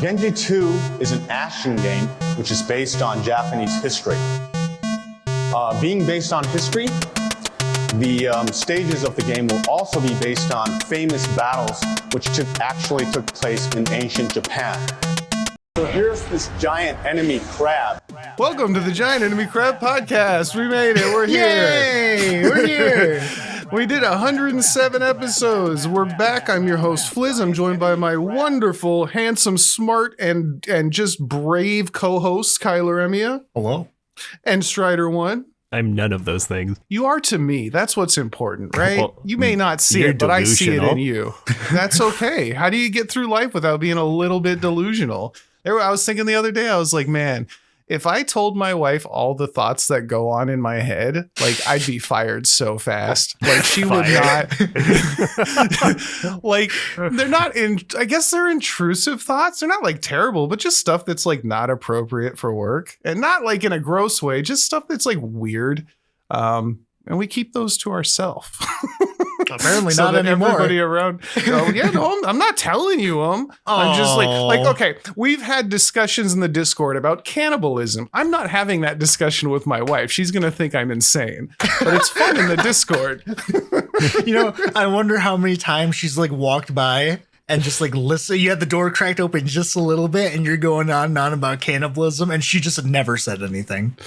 Genji 2 is an action game which is based on Japanese history. Being based on history, the stages of the game will also be based on famous battles which actually took place in ancient Japan. So here's this giant enemy crab. Welcome to the Giant Enemy Crab Podcast. We made it. We're here. Yay! We're here. We did 107 episodes. We're back. I'm your host, Fliz. I'm joined by my wonderful, handsome, smart, and just brave co-host, KylarEmiya. Hello. And Strider1. I'm none of those things. You are to me. That's what's important, right? Well, you may not see it, but I see it in you. That's okay. How do you get through life without being a little bit delusional? I was thinking the other day, I was like, man, if I told my wife all the thoughts that go on in my head, like I'd be fired so fast. Like she would not, like they're not I guess they're intrusive thoughts. They're not like terrible, but just stuff that's like not appropriate for work and not like in a gross way, just stuff that's like weird. And we keep those to ourselves. Apparently so not that anymore. Everybody around. Oh, yeah, no, I'm not telling you. I'm just like, okay, we've had discussions in the Discord about cannibalism. I'm not having that discussion with my wife. She's going to think I'm insane, but it's fun in the Discord. You know, I wonder how many times she's like walked by and just like listen. You had the door cracked open just a little bit and you're going on and on about cannibalism and she just never said anything.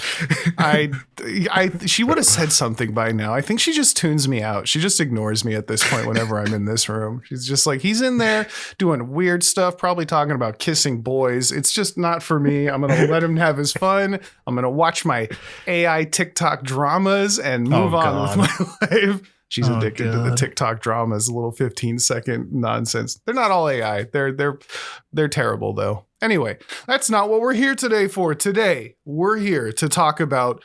She would have said something by now. I think she just tunes me out. She just ignores me at this point whenever I'm in this room. She's just like, he's in there doing weird stuff, probably talking about kissing boys. It's just not for me. I'm going to let him have his fun. I'm going to watch my AI TikTok dramas and move on with my life. She's addicted to the TikTok dramas, little 15-second nonsense. They're not all AI. They're terrible, though. Anyway, that's not what we're here today for. Today, we're here to talk about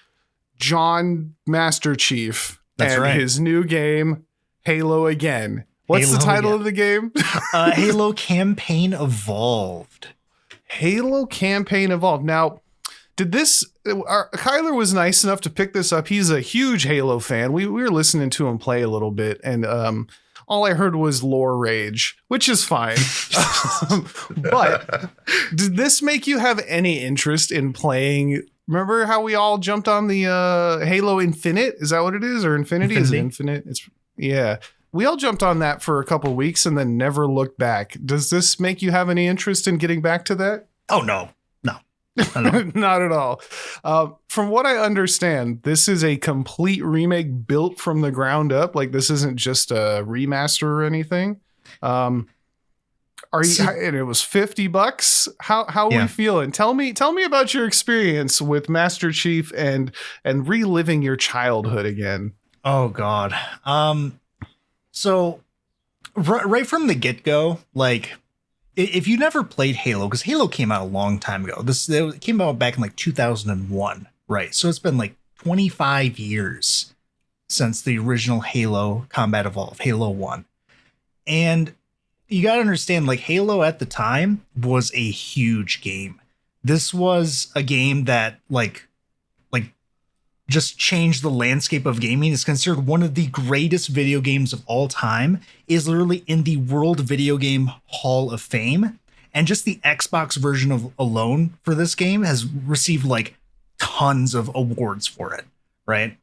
John Master Chief his new game, Halo Again. What's the title of the game? Halo Campaign Evolved. Halo Campaign Evolved. Now, Kyler was nice enough to pick this up. He's a huge Halo fan. We were listening to him play a little bit, and all I heard was lore rage, which is fine. But did this make you have any interest in playing? Remember how we all jumped on the Halo Infinite? Is that what it is? Or Infinity? Is it Infinite? Yeah. We all jumped on that for a couple weeks and then never looked back. Does this make you have any interest in getting back to that? Oh, no. Not at all. From what I understand, this is a complete remake built from the ground up. Like this isn't just a remaster or anything. And it was $50. How are we feeling? Tell me about your experience with Master Chief and reliving your childhood again. Oh God. So right from the get-go, like, if you never played Halo, because Halo came out a long time ago, it came out back in like 2001, right? So it's been like 25 years since the original Halo Combat Evolved, Halo 1. And you got to understand, like, Halo at the time was a huge game. This was a game that like just changed the landscape of gaming. It's considered one of the greatest video games of all time, is literally in the World Video Game Hall of Fame. And just the Xbox version alone for this game has received like tons of awards for it, right?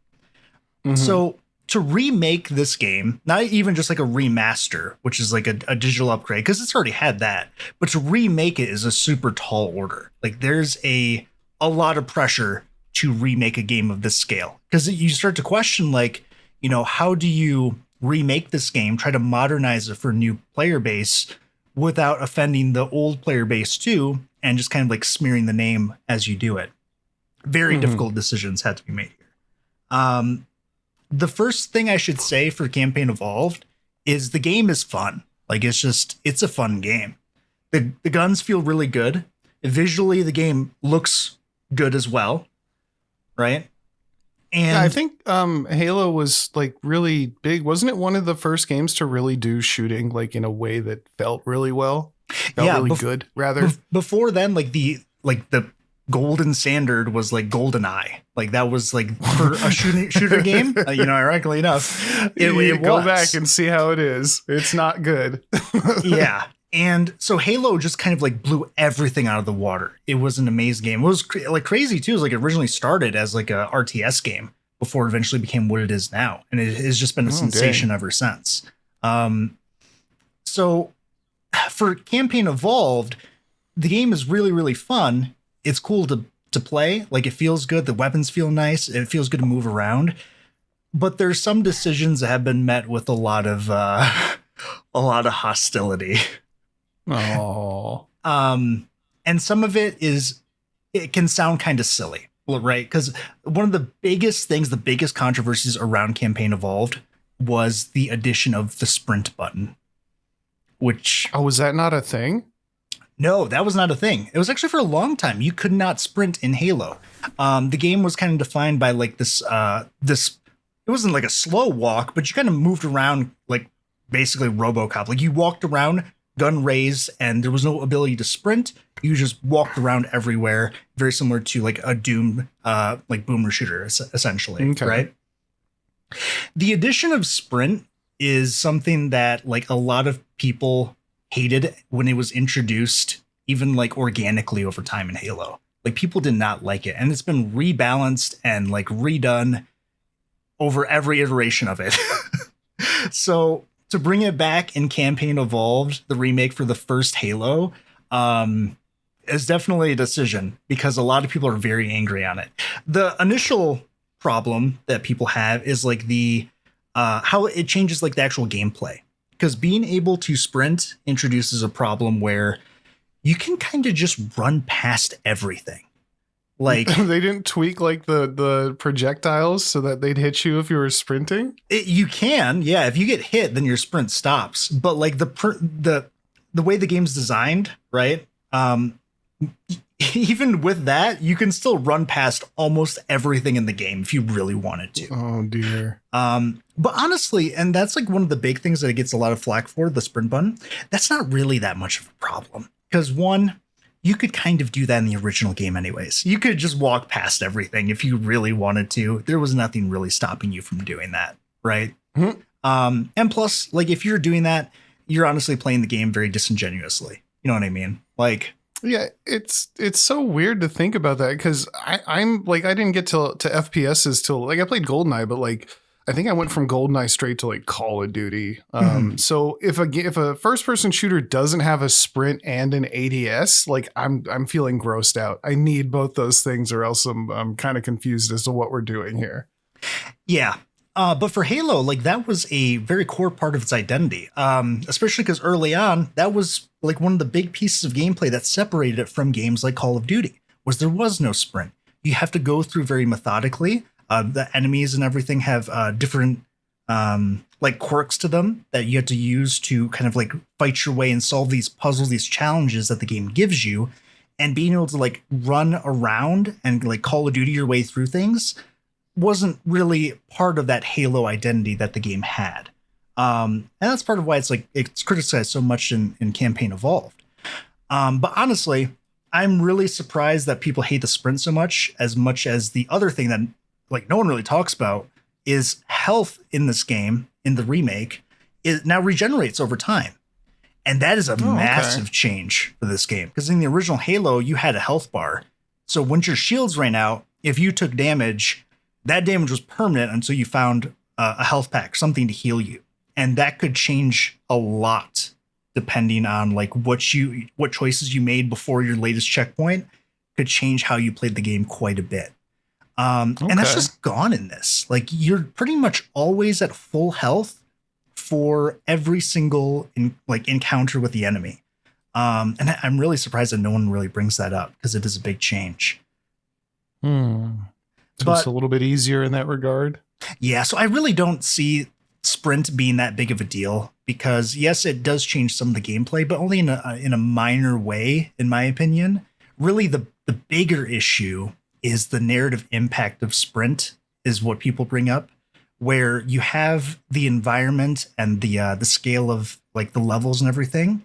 Mm-hmm. So to remake this game, not even just like a remaster, which is like a digital upgrade, because it's already had that, but to remake it is a super tall order. Like there's a lot of pressure to remake a game of this scale, because you start to question, like, you know, how do you remake this game, try to modernize it for a new player base without offending the old player base too, and just kind of like smearing the name as you do it. Very difficult decisions had to be made here. The first thing I should say for Campaign Evolved is the game is fun. Like it's a fun game. The guns feel really good. Visually, the game looks good as well. Right. And yeah, I think Halo was like really big. Wasn't it one of the first games to really do shooting like in a way that felt really well? Really good, rather. Before then, like the golden standard was like GoldenEye. Like that was like for a shooter game. Ironically enough, it go back and see how it is. It's not good. Yeah. And so Halo just kind of like blew everything out of the water. It was an amazing game. It was like crazy too. It was like it originally started as like a RTS game before it eventually became what it is now. And it has just been a sensation ever since. So for Campaign Evolved, the game is really, really fun. It's cool to play. Like, it feels good. The weapons feel nice. It feels good to move around. But there's some decisions that have been met with a lot of hostility. Oh. And some of it can sound kind of silly, right? Because one of the biggest things, the biggest controversies around Campaign Evolved was the addition of the sprint button. Which, was that not a thing? No, that was not a thing. It was actually for a long time. You could not sprint in Halo. The game was kind of defined by like this. It wasn't like a slow walk, but you kind of moved around like basically RoboCop. Like, you walked around, gun raised, and there was no ability to sprint. You just walked around everywhere, very similar to like a Doom, like boomer shooter, essentially, right? The addition of sprint is something that like a lot of people hated when it was introduced, even like organically over time in Halo. Like, people did not like it, and it's been rebalanced and like redone over every iteration of it. So to bring it back in Campaign Evolved, the remake for the first Halo, is definitely a decision, because a lot of people are very angry on it. The initial problem that people have is like the how it changes like the actual gameplay. Because being able to sprint introduces a problem where you can kind of just run past everything. Like, they didn't tweak like the projectiles so that they'd hit you if you were sprinting. You can, yeah. If you get hit, then your sprint stops. But like the way the game's designed, right? Even with that, you can still run past almost everything in the game if you really wanted to. Oh dear. But honestly, and that's like one of the big things that it gets a lot of flack for, the sprint button. That's not really that much of a problem, because one, you could kind of do that in the original game anyways. You could just walk past everything if you really wanted to. There was nothing really stopping you from doing that, right? Mm-hmm. And plus, like, if you're doing that, you're honestly playing the game very disingenuously. You know what I mean? Like, yeah, it's so weird to think about that, because I'm like, I didn't get to FPSs till like I played GoldenEye, but like I think I went from GoldenEye straight to like Call of Duty. So if a first person shooter doesn't have a sprint and an ADS, like I'm feeling grossed out. I need both those things, or else I'm kind of confused as to what we're doing here. Yeah. But for Halo, like, that was a very core part of its identity, especially because early on, that was like one of the big pieces of gameplay that separated it from games like Call of Duty, was there was no sprint. You have to go through very methodically. The enemies and everything have different like quirks to them that you have to use to kind of like fight your way and solve these puzzles, these challenges that the game gives you. And being able to like run around and like Call of Duty your way through things wasn't really part of that Halo identity that the game had. And that's part of why it's criticized so much in Campaign Evolved. But honestly, I'm really surprised that people hate the sprint so much as the other thing that like no one really talks about is health in this game, in the remake, it now regenerates over time. And that is a massive change for this game, because in the original Halo, you had a health bar. So once your shields ran out, if you took damage, that damage was permanent until you found a health pack, something to heal you. And that could change a lot depending on like what choices you made before your latest checkpoint could change how you played the game quite a bit. And that's just gone in this. Like, you're pretty much always at full health for every single encounter with the enemy. And I'm really surprised that no one really brings that up, because it is a big change. So it's a little bit easier in that regard. Yeah, so I really don't see sprint being that big of a deal, because yes, it does change some of the gameplay, but only in a minor way, in my opinion. Really, the bigger issue is the narrative impact of sprint, is what people bring up, where you have the environment and the scale of like the levels and everything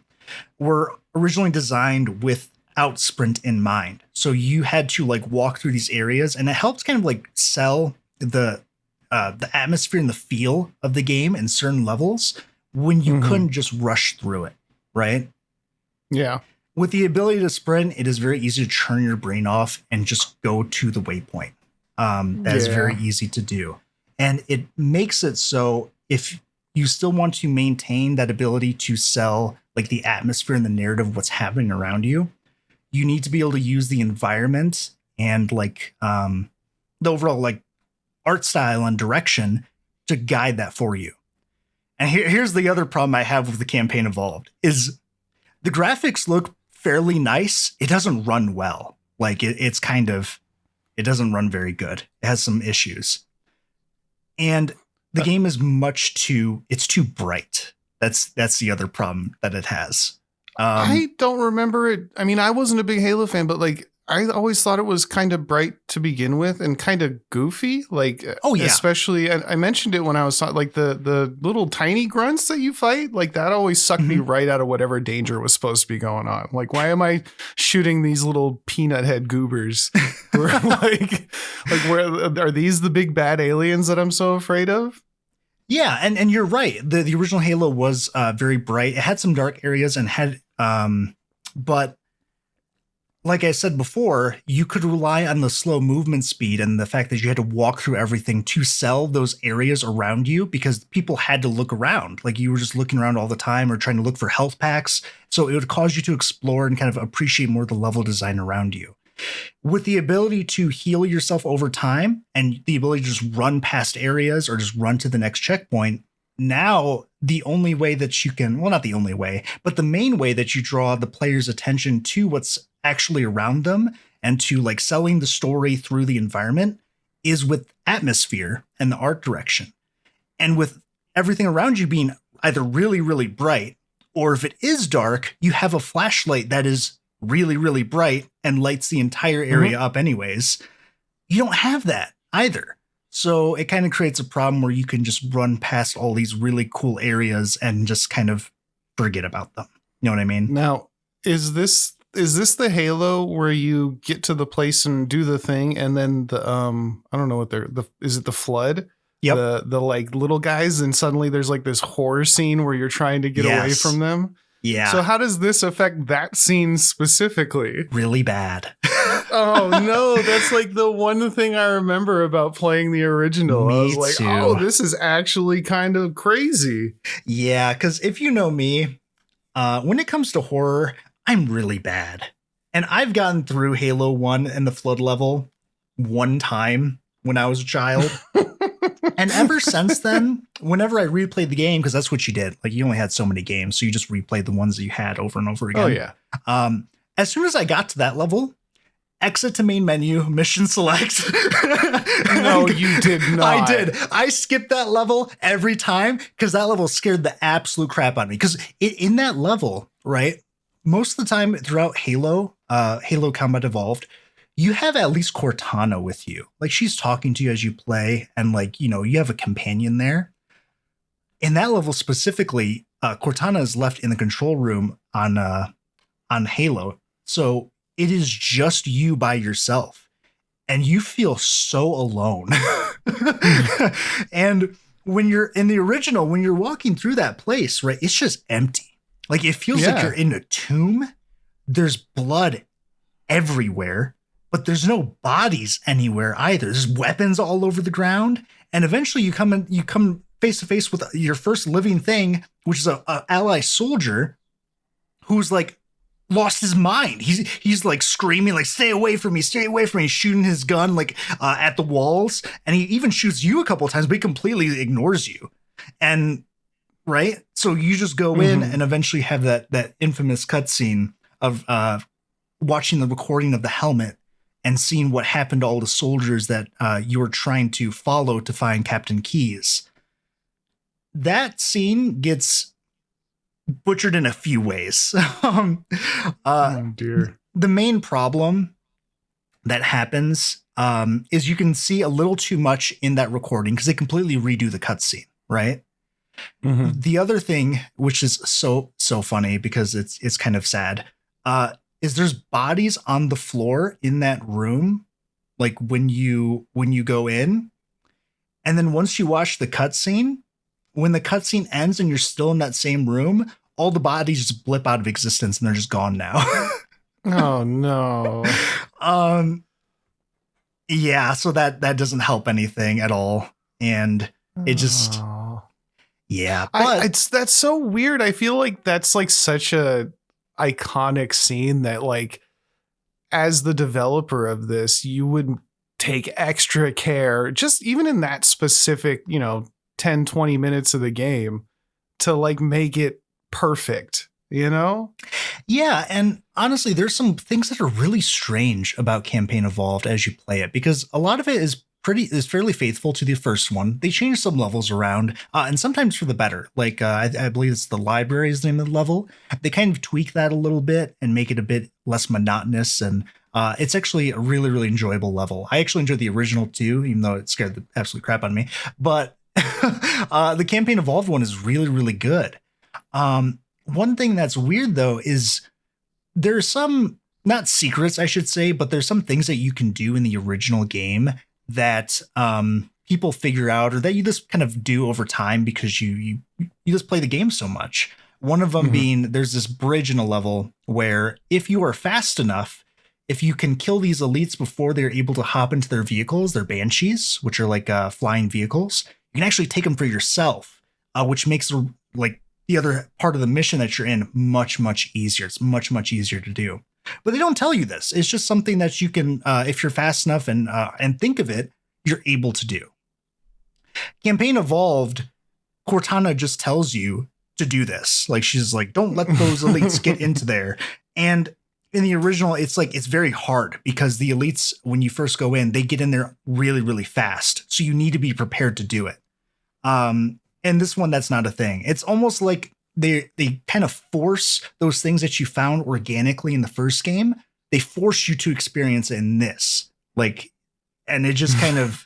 were originally designed without sprint in mind. So you had to like walk through these areas, and it helps kind of like sell the atmosphere and the feel of the game in certain levels when you couldn't just rush through it, right? Yeah. With the ability to sprint, it is very easy to turn your brain off and just go to the waypoint. That is very easy to do. And it makes it so if you still want to maintain that ability to sell like the atmosphere and the narrative of what's happening around you, you need to be able to use the environment and like the overall like art style and direction to guide that for you. And here's the other problem I have with the campaign Evolved is the graphics look fairly nice. It doesn't run well. Like it doesn't run very good. It has some issues. And the game is it's too bright. That's the other problem that it has. I don't remember it. I mean, I wasn't a big Halo fan, but like I always thought it was kind of bright to begin with and kind of goofy. Like, oh yeah, especially I mentioned it when I was like the little tiny grunts that you fight. Like that always sucked me right out of whatever danger was supposed to be going on. Like, why am I shooting these little peanut head goobers? Who are like where are these the big bad aliens that I'm so afraid of? Yeah, and you're right. The original Halo was very bright. It had some dark areas and had but like I said before, you could rely on the slow movement speed and the fact that you had to walk through everything to sell those areas around you because people had to look around. Like you were just looking around all the time or trying to look for health packs. So it would cause you to explore and kind of appreciate more the level design around you. With the ability to heal yourself over time and the ability to just run past areas or just run to the next checkpoint, now the only way that you can, well, not the only way, but the main way that you draw the player's attention to what's actually around them and to like selling the story through the environment is with atmosphere and the art direction. And with everything around you being either really, really bright, or if it is dark, you have a flashlight that is really, really bright and lights the entire area up anyways. You don't have that either. So it kind of creates a problem where you can just run past all these really cool areas and just kind of forget about them. You know what I mean? Now, is this the Halo where you get to the place and do the thing and then the I don't know what is it the flood? Yep. The like little guys and suddenly there's like this horror scene where you're trying to get away from them. Yeah. So how does this affect that scene specifically? Really bad. Oh no, that's like the one thing I remember about playing the original. Me I was like, too. oh, this is actually kind of crazy. Yeah, because if you know me, when it comes to horror, I'm really bad. And I've gotten through Halo 1 and the flood level one time when I was a child. And ever since then, whenever I replayed the game, because that's what you did, like you only had so many games, so you just replayed the ones that you had over and over again. Oh yeah. As soon as I got to that level, exit to main menu, mission select. No, you did not. I did. I skipped that level every time because that level scared the absolute crap out of me. Because in that level, right, most of the time throughout Halo, Halo Combat Evolved, you have at least Cortana with you. Like she's talking to you as you play and like, you know, you have a companion there. In that level specifically, Cortana is left in the control room on Halo. So it is just you by yourself and you feel so alone. And when you're in the original, when you're walking through that place, right, it's just empty. Like it feels like you're in a tomb. There's blood everywhere, but there's no bodies anywhere either. There's weapons all over the ground. And eventually you come face to face with your first living thing, which is a ally soldier who's like lost his mind. He's like screaming, like, stay away from me, shooting his gun like at the walls. And he even shoots you a couple of times, but he completely ignores you. And right. So you just go in and eventually have that infamous cutscene of watching the recording of the helmet and seeing what happened to all the soldiers that you were trying to follow to find Captain Keyes. That scene gets butchered in a few ways. Oh dear. The main problem that happens is you can see a little too much in that recording because they completely redo the cutscene, right? The other thing, which is so funny because it's kind of sad, is there's bodies on the floor in that room, like when you go in, and then once you watch the cutscene, when the cutscene ends and you're still in that same room, all the bodies just blip out of existence and they're just gone now. Oh no. Yeah, so that doesn't help anything at all. And it just, Oh. yeah. But That's so weird. I feel like that's like such a iconic scene that like as the developer of this, you would take extra care, just even in that specific, 10, 20 minutes of the game to like make it perfect, yeah, and honestly, there's some things that are really strange about Campaign Evolved as you play it, because a lot of it is fairly faithful to the first one. They change some levels around, and sometimes for the better. Like I believe it's the library is the name of the level. They kind of tweak that a little bit and make it a bit less monotonous, and it's actually a really, really enjoyable level. I actually enjoyed the original too, even though it scared the absolute crap out of me. But the Campaign Evolved one is really, really good. One thing that's weird though is there's some, not secrets I should say, but there's some things that you can do in the original game that people figure out, or that you just kind of do over time because you just play the game so much. One of them being, there's this bridge in a level where if you are fast enough, if you can kill these elites before they're able to hop into their vehicles, their banshees, which are like flying vehicles, you can actually take them for yourself, which makes like the other part of the mission that you're in much, much easier. It's much, much easier to do. But they don't tell you this. It's just something that you can, if you're fast enough and think of it, you're able to do. Campaign Evolved, Cortana just tells you to do this. Like, she's like, don't let those elites get into there. And in the original, it's like, it's very hard because the elites, when you first go in, they get in there really, really fast. So you need to be prepared to do it. And this one, that's not a thing. It's almost like they kind of force those things that you found organically in the first game. They force you to experience it in this. Like, and it just kind of,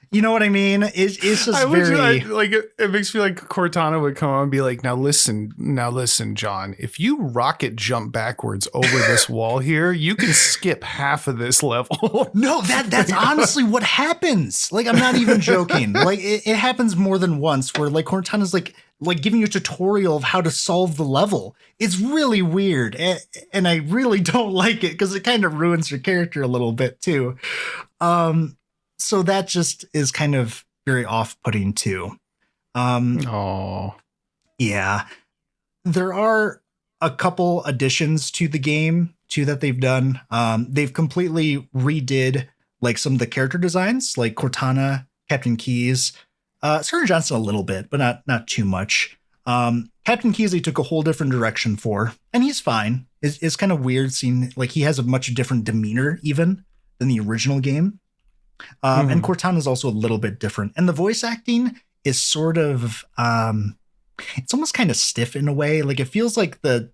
you know what I mean? It's just it makes me like Cortana would come on and be like, now listen, John, if you rocket jump backwards over this wall here, you can skip half of this level. No, that's honestly what happens. Like, I'm not even joking. Like, it happens more than once where like Cortana's like giving you a tutorial of how to solve the level. It's really weird. And I really don't like it because it kind of ruins your character a little bit too. So that just is kind of very off-putting too. Yeah. There are a couple additions to the game too that they've done. They've completely redid like some of the character designs, like Cortana, Captain Keyes, Sergeant Johnson a little bit, but not too much. Captain Keyes they took a whole different direction for, and he's fine. It's kind of weird seeing like he has a much different demeanor even than the original game. And Cortana is also a little bit different. And the voice acting is sort of, it's almost kind of stiff in a way. Like it feels like the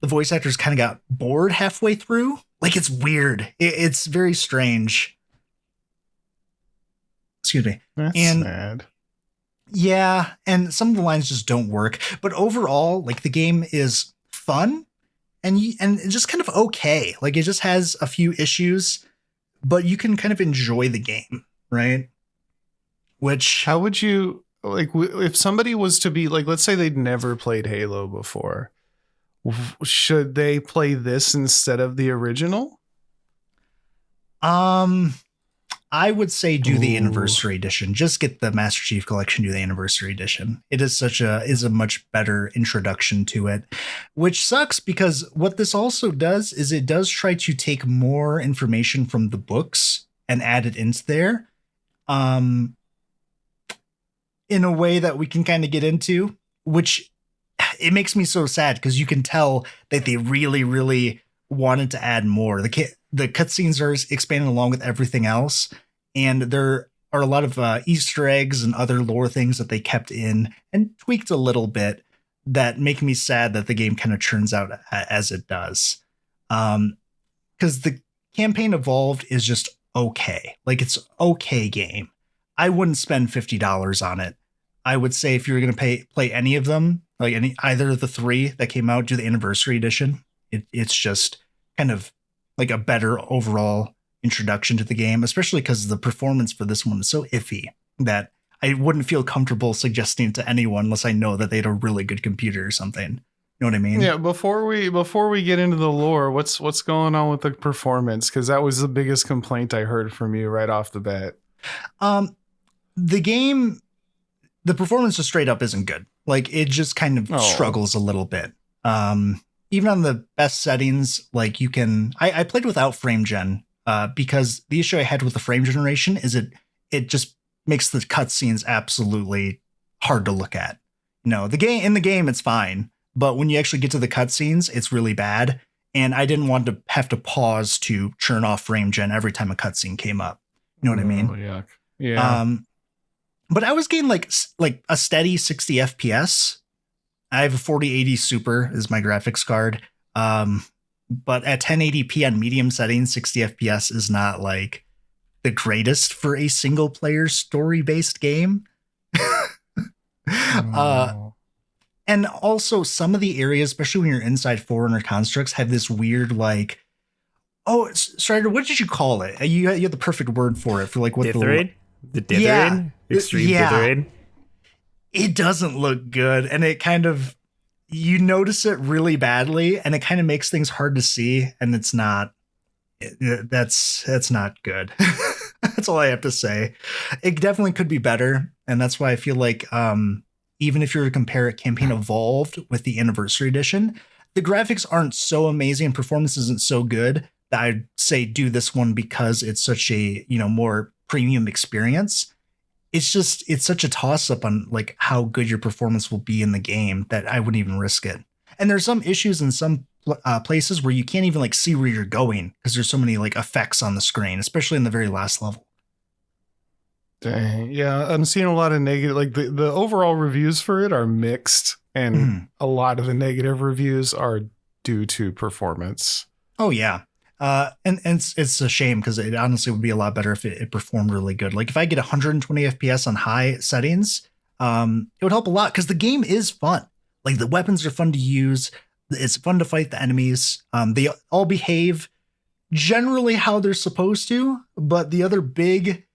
voice actors kind of got bored halfway through. Like it's weird. It's very strange. Excuse me. That's sad. Yeah. And some of the lines just don't work. But overall, like the game is fun and it's just kind of okay. Like it just has a few issues, but you can kind of enjoy the game, right? Which, how would you like if somebody was to be like, let's say they'd never played Halo before, should they play this instead of the original? I would say do the anniversary edition. Just get the Master Chief Collection, do the anniversary edition. It is is a much better introduction to it, which sucks because what this also does is it does try to take more information from the books and add it into there, in a way that we can kind of get into, which it makes me so sad because you can tell that they really, really wanted to add more. The cutscenes are expanding along with everything else, and there are a lot of Easter eggs and other lore things that they kept in and tweaked a little bit that make me sad that the game kind of turns out as it does. Because the Campaign Evolved is just okay. Like it's okay game. I wouldn't spend $50 on it. I would say if you were going to play any of them, like either of the three that came out, do the anniversary edition. It's just kind of like a better overall introduction to the game, especially because the performance for this one is so iffy that I wouldn't feel comfortable suggesting it to anyone unless I know that they had a really good computer or something. You know what I mean? Yeah, before we get into the lore, what's going on with the performance? Because that was the biggest complaint I heard from you right off the bat. The game, the performance just straight up isn't good. Like it just kind of struggles a little bit. Even on the best settings, like you can, I played without frame gen because the issue I had with the frame generation is it just makes the cutscenes absolutely hard to look at. You know, in the game it's fine, but when you actually get to the cutscenes, it's really bad. And I didn't want to have to pause to turn off frame gen every time a cutscene came up. You know what I mean? Yuck. Yeah. But I was getting like a steady 60 FPS. I have a 4080 Super is my graphics card. But at 1080p on medium settings, 60 FPS is not like the greatest for a single player story based game. And also some of the areas, especially when you're inside Forerunner constructs, have this weird like, Strider, what did you call it? You had the perfect word for it for like what dithering? The dithering? Yeah. Extreme dithering? It doesn't look good, and it kind of, you notice it really badly, and it kind of makes things hard to see, and it's not, that's not good. That's all I have to say. It definitely could be better, and that's why I feel like even if you were to compare it Campaign Evolved with the Anniversary Edition, the graphics aren't so amazing and performance isn't so good that I'd say do this one because it's such a, more premium experience. It's such a toss up on like how good your performance will be in the game that I wouldn't even risk it. And there's some issues in some places where you can't even like see where you're going because there's so many like effects on the screen, especially in the very last level. Dang. Yeah, I'm seeing a lot of negative, like the overall reviews for it are mixed, and a lot of the negative reviews are due to performance. Oh yeah. And it's a shame because it honestly would be a lot better if it performed really good. Like if I get 120 FPS on high settings, it would help a lot because the game is fun. Like the weapons are fun to use. It's fun to fight the enemies. They all behave generally how they're supposed to. But the other big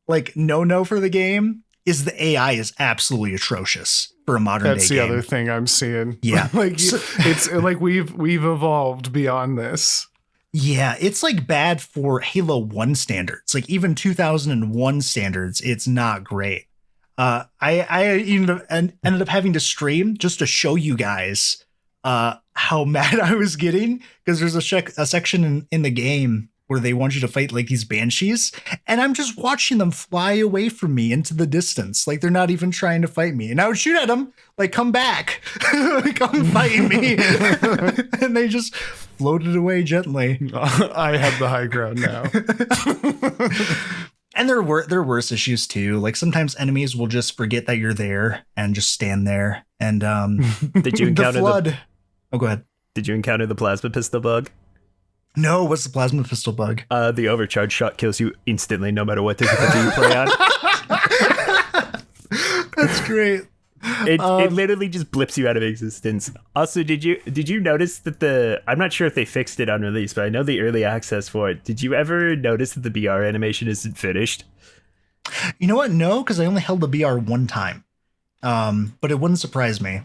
like no for the game is the AI is absolutely atrocious for a modern day game. That's the other thing I'm seeing. Yeah. Like it's like we've evolved beyond this. Yeah, it's like bad for Halo 1 standards. Like even 2001 standards, it's not great. I even ended up having to stream just to show you guys how mad I was getting because there's a section in the game where they want you to fight like these banshees, and I'm just watching them fly away from me into the distance. Like they're not even trying to fight me. And I would shoot at them, like, come back, come fight me. And they just floated away gently. I have the high ground now. And there are worse issues too. Like sometimes enemies will just forget that you're there and just stand there. And did you encounter the flood? Oh, go ahead. Did you encounter the plasma pistol bug? No, what's the plasma pistol bug? The overcharge shot kills you instantly, no matter what difficulty you play on. That's great. It literally just blips you out of existence. Also, did you notice that I'm not sure if they fixed it on release, but I know the early access for it. Did you ever notice that the BR animation isn't finished? You know what? No, because I only held the BR one time. But it wouldn't surprise me.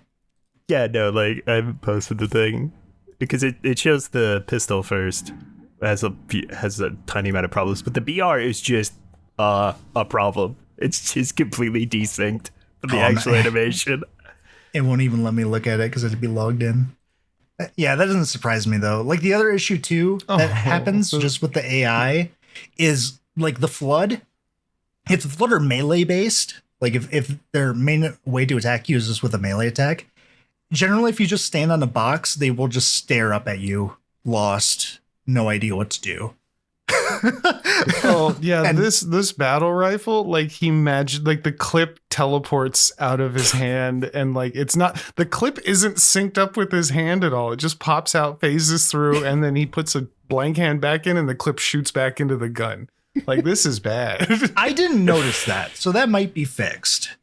Yeah, no, like I haven't posted the thing because it shows the pistol first. It has a tiny amount of problems, but the BR is just a problem. It's just completely desynced from the actual animation. It won't even let me look at it because it'd be logged in. Yeah, that doesn't surprise me though. Like the other issue too that happens just with the AI is like the flood. If the flood are melee based, like if their main way to attack you is just with a melee attack, generally if you just stand on a box, they will just stare up at you, lost, no idea what to do. Oh yeah, and this battle rifle, like he magic, like the clip teleports out of his hand, and like it's not, the clip isn't synced up with his hand at all. It just pops out, phases through, and then he puts a blank hand back in, and the clip shoots back into the gun. Like this is bad. I didn't notice that, so that might be fixed.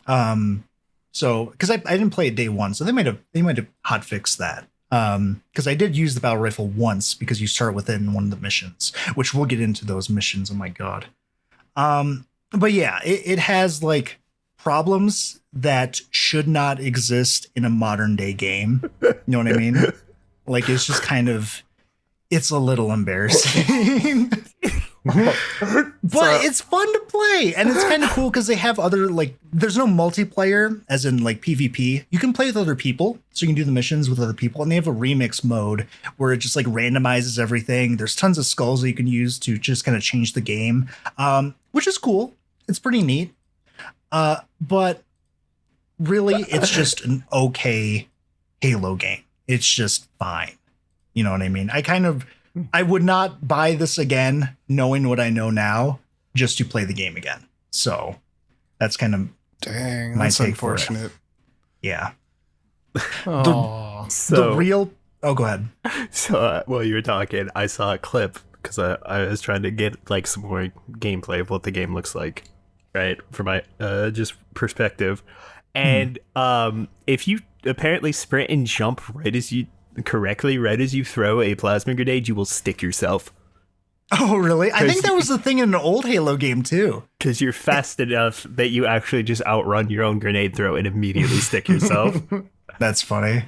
So because I didn't play it day one, so they might have hot fixed that. Because I did use the battle rifle once because you start with it in one of the missions, which we'll get into those missions. Oh my god. But yeah, it has like problems that should not exist in a modern day game. You know what I mean? Like, it's just kind of, it's a little embarrassing. But it's fun to play, and it's kind of cool because they have other, like, there's no multiplayer as in like PvP. You can play with other people, so you can do the missions with other people, and they have a remix mode where it just like randomizes everything. There's tons of skulls that you can use to just kind of change the game, which is cool. It's pretty neat. But really, it's just an okay Halo game. It's just fine. You know what I mean? I would not buy this again, knowing what I know now, just to play the game again. So that's kind of my that's take unfortunate. for it. Yeah. Oh, The real. Oh, go ahead. So while you were talking, I saw a clip because I was trying to get like some more gameplay of what the game looks like, right? For my just perspective. And if you apparently sprint and jump right as you throw a plasma grenade, you will stick yourself. Oh, really? I think that was the thing in an old Halo game, too. Because you're fast enough that you actually just outrun your own grenade throw and immediately stick yourself. That's funny.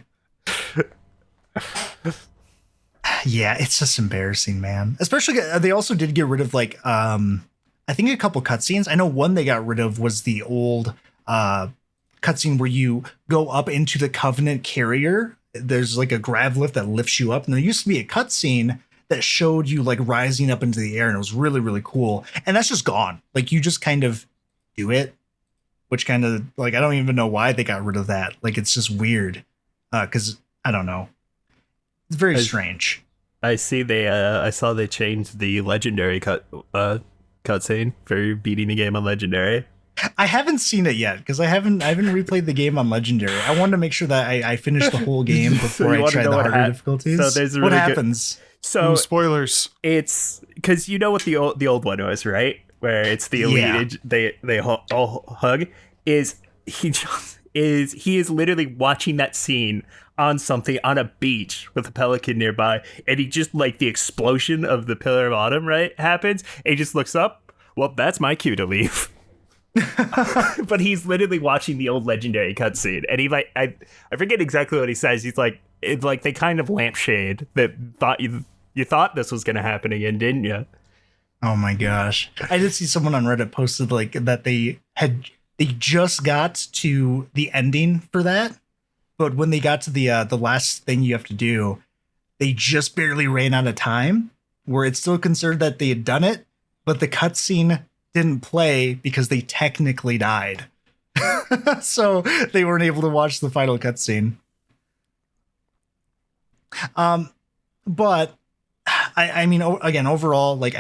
Yeah, it's just embarrassing, man. Especially, they also did get rid of, like, I think a couple cutscenes. I know one they got rid of was the old cutscene where you go up into the Covenant carrier. There's like a grav lift that lifts you up. And there used to be a cutscene that showed you like rising up into the air, and it was really, really cool. And that's just gone. Like, you just kind of do it, which kind of like, I don't even know why they got rid of that. Like, it's just weird. Cause I don't know. It's very strange. I see I saw they changed the legendary cutscene for beating the game on legendary. I haven't seen it yet because I haven't replayed the game on Legendary. I wanted to make sure that I finished the whole game before I tried the harder difficulties. So there's what happens? So spoilers. It's because you know what the old one was, right? Where it's the elite, they all hug. He is literally watching that scene on something on a beach with a pelican nearby, and he just like the explosion of the Pillar of Autumn happens, and he just looks up. Well, that's my cue to leave. But he's literally watching the old legendary cutscene, and he like I forget exactly what he says. He's like, it's like they kind of lampshade that thought you thought this was going to happen again, didn't you? Oh my gosh! I did see someone on Reddit posted like that they just got to the ending for that, but when they got to the last thing you have to do, they just barely ran out of time. Where it's still considered that they had done it, but the cutscene didn't play because they technically died. So they weren't able to watch the final cutscene. But I mean, again, overall, like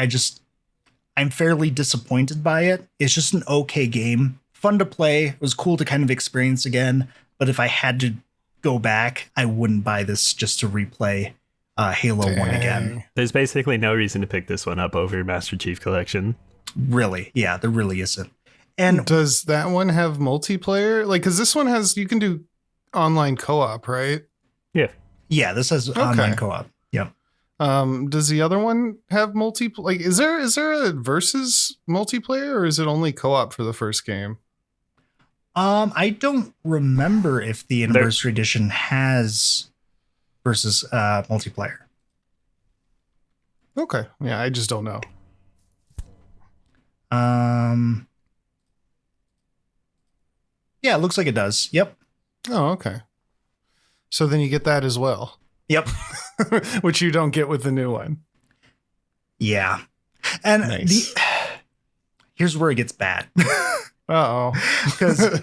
I'm fairly disappointed by it. It's just an okay game. Fun to play. It was cool to kind of experience again. But if I had to go back, I wouldn't buy this just to replay Halo 1 again. There's basically no reason to pick this one up over Master Chief Collection. Really? Yeah, there really isn't. And does that one have multiplayer? Like, because this one you can do online co-op, right? Yeah. Yeah, this has online co-op. Yep. Does the other one have multiplayer? Like, is there a versus multiplayer, or is it only co-op for the first game? I don't remember if the Anniversary Edition has versus multiplayer. Okay. Yeah, I just don't know. Yeah, it looks like it does. Yep. Oh, okay. So then you get that as well. Yep. Which you don't get with the new one. Yeah. And nice. Here's where it gets bad. Uh-oh. Because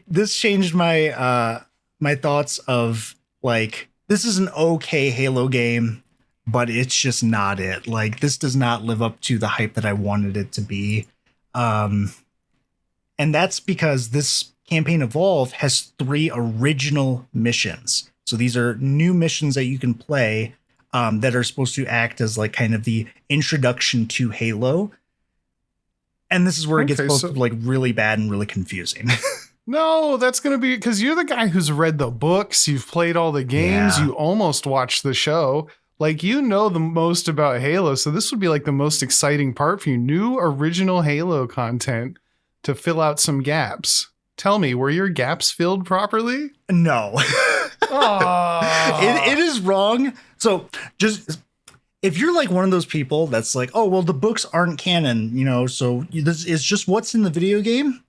this changed my my thoughts of like, this is an okay Halo game, but it's just not it. Like, this does not live up to the hype that I wanted it to be. And that's because this campaign Evolve has 3 original missions. So these are new missions that you can play that are supposed to act as like kind of the introduction to Halo. And this is where it gets both like really bad and really confusing. No, that's going to be because you're the guy who's read the books. You've played all the games. Yeah. You almost watched the show. Like, you know the most about Halo. So this would be like the most exciting part for you. New original Halo content to fill out some gaps Tell me, were your gaps filled properly? No. Oh. It is wrong. So just if you're like one of those people that's like, oh, well, the books aren't canon, so this is just what's in the video game.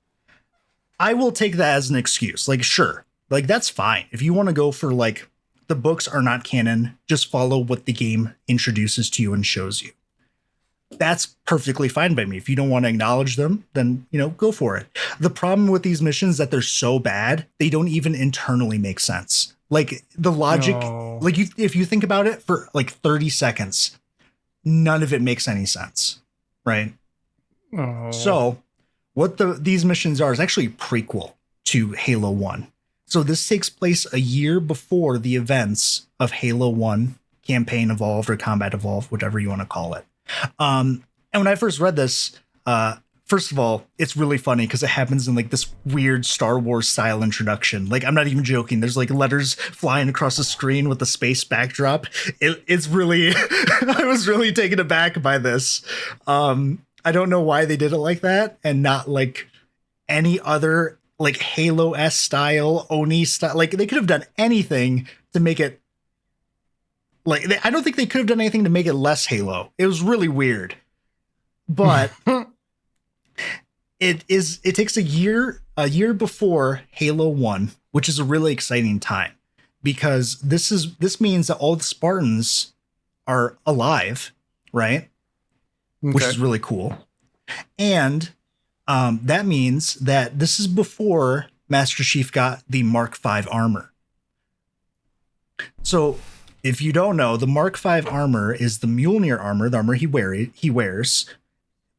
I will take that as an excuse. Like, sure, like that's fine. If you want to go for like the books are not canon, just follow what the game introduces to you and shows you. That's perfectly fine by me. If you don't want to acknowledge them, then, go for it. The problem with these missions is that they're so bad, they don't even internally make sense. Like the logic, like if you think about it for like 30 seconds, none of it makes any sense. Right. Oh. So what these missions are is actually a prequel to Halo 1. So this takes place a year before the events of Halo 1 Campaign Evolved or Combat Evolved, whatever you want to call it. And when I first read this, first of all, it's really funny because it happens in like this weird Star Wars style introduction. Like, I'm not even joking. There's like letters flying across the screen with the space backdrop. It's really, I was really taken aback by this. I don't know why they did it like that and not like any other like Halo-esque style, Oni style. Like they could have done anything to make it like, I don't think they could have done anything to make it less Halo. It was really weird, but it takes a year before Halo 1, which is a really exciting time because this means that all the Spartans are alive, right? Okay. Which is really cool. And that means that this is before Master Chief got the Mark V armor. So if you don't know, the Mark V armor is the Mjolnir armor, the armor he wears,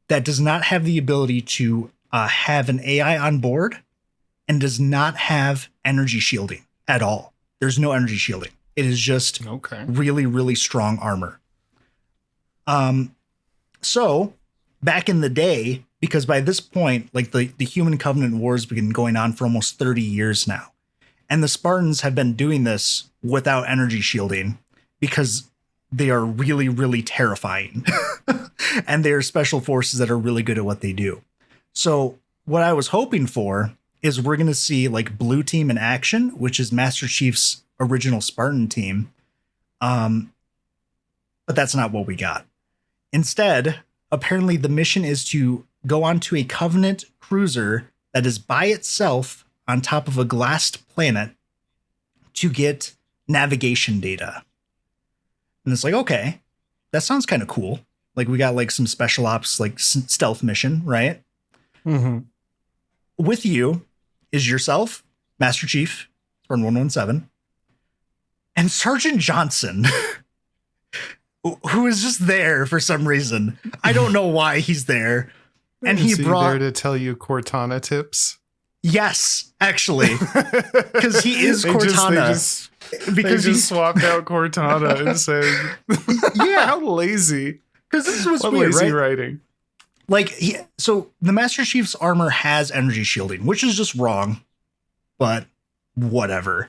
that does not have the ability to have an AI on board and does not have energy shielding at all. There's no energy shielding. It is just really, really strong armor. So back in the day, because by this point, like the Human Covenant Wars have been going on for almost 30 years now. And the Spartans have been doing this without energy shielding because they are really, really terrifying. And they are special forces that are really good at what they do. So what I was hoping for is we're going to see like Blue Team in action, which is Master Chief's original Spartan team. But that's not what we got. Instead, apparently the mission is to go onto a Covenant cruiser that is by itself on top of a glassed planet to get navigation data. And it's like, okay, that sounds kind of cool. Like we got like some special ops, like stealth mission, right? Mm-hmm. With you is yourself, Master Chief, Spartan 117, and Sergeant Johnson, who is just there for some reason. I don't know why he's there. And is he brought there to tell you Cortana tips. Yes, actually, because he is Cortana. Because he swapped out Cortana and said, "Yeah, how lazy." Because this was what weird, lazy right? writing. Like, so the Master Chief's armor has energy shielding, which is just wrong, but whatever.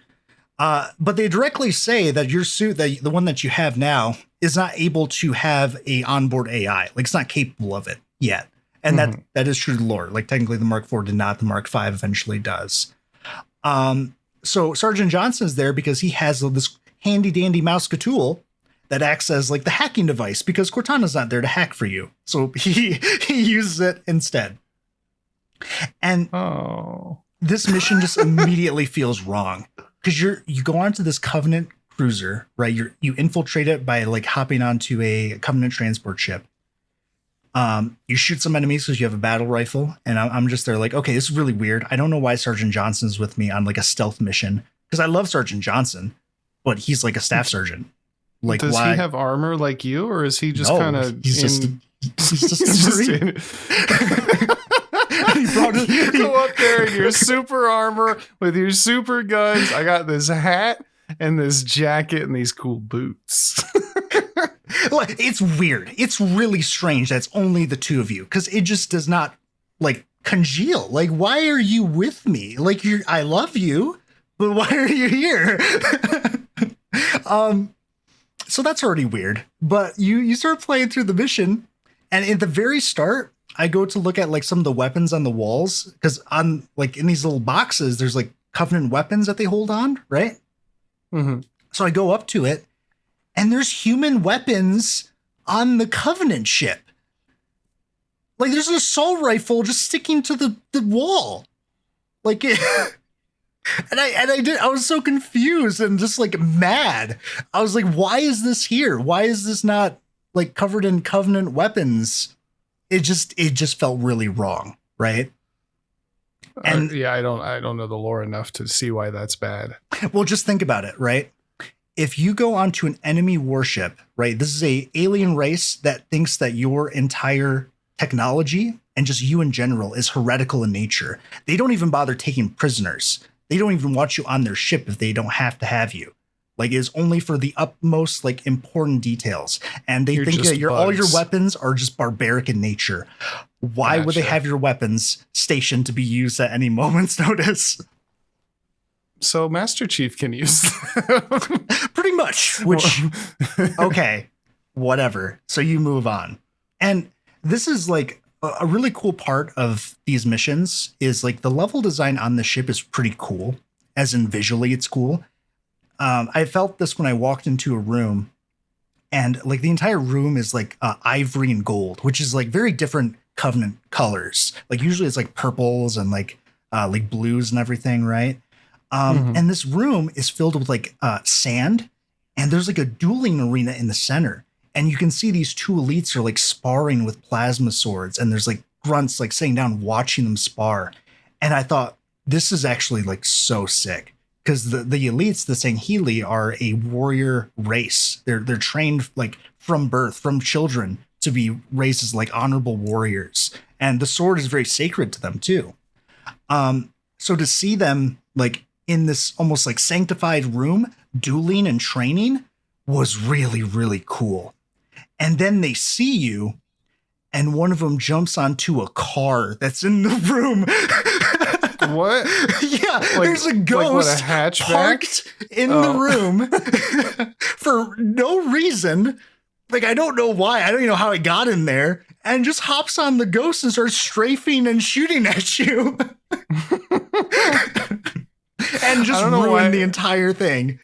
But they directly say that your suit, that the one that you have now, is not able to have a onboard AI. Like, it's not capable of it yet. And that is true to lore. Like, technically, the Mark IV did not. The Mark V eventually does. So Sergeant Johnson's there because he has this handy dandy mouse tool that acts as like the hacking device because Cortana's not there to hack for you. So he uses it instead. And this mission just immediately feels wrong because you go onto this Covenant cruiser, right? You infiltrate it by like hopping onto a Covenant transport ship. You shoot some enemies because you have a battle rifle, and I'm just there like, okay, this is really weird. I don't know why Sergeant Johnson's with me on like a stealth mission because I love Sergeant Johnson, but he's like a staff sergeant. Like, does why? he have armor like you, or is he just kind of? He's just a Marine. You go up there in your super armor with your super guns. I got this hat and this jacket and these cool boots. Like, it's weird. It's really strange that's only the two of you because it just does not like congeal. Like, why are you with me? Like, I love you, but why are you here? So that's already weird. But you start playing through the mission, and at the very start, I go to look at like some of the weapons on the walls, because on like in these little boxes, there's like Covenant weapons that they hold on, right? Mm-hmm. So I go up to it, and there's human weapons on the Covenant ship. Like there's an assault rifle just sticking to the wall. Like it, I was so confused and just like mad. I was like, why is this here? Why is this not like covered in Covenant weapons? It just felt really wrong, right? And yeah, I don't know the lore enough to see why that's bad. well, just think about it, right? If you go onto an enemy warship, right? This is a alien race that thinks that your entire technology and just you in general is heretical in nature. They don't even bother taking prisoners. They don't even want you on their ship if they don't have to have you. Like it's only for the utmost like important details. And they think that all your weapons are just barbaric in nature. Why would they have your weapons stationed to be used at any moment's notice? So Master Chief can use pretty much, which, okay, whatever. So you move on. And this is like a really cool part of these missions is like the level design on the ship is pretty cool, as in visually it's cool. I felt this when I walked into a room, and like the entire room is like ivory and gold, which is like very different Covenant colors. Like usually it's like purples and like blues and everything, right? And this room is filled with like sand, and there's like a dueling arena in the center. And you can see these two elites are like sparring with plasma swords, and there's like grunts like sitting down watching them spar. And I thought, this is actually like so sick, because the elites, the Sangheili, are a warrior race. They're trained like from birth, from children, to be raised as like honorable warriors. And the sword is very sacred to them too. So to see them like in this almost like sanctified room, dueling and training, was really, really cool. And then they see you, and one of them jumps onto a car that's in the room. What? Yeah, there's a ghost a hatchback? parked in the room for no reason. Like, I don't know why. I don't even know how it got in there. And just hops on the ghost and starts strafing and shooting at you. And just ruin the entire thing.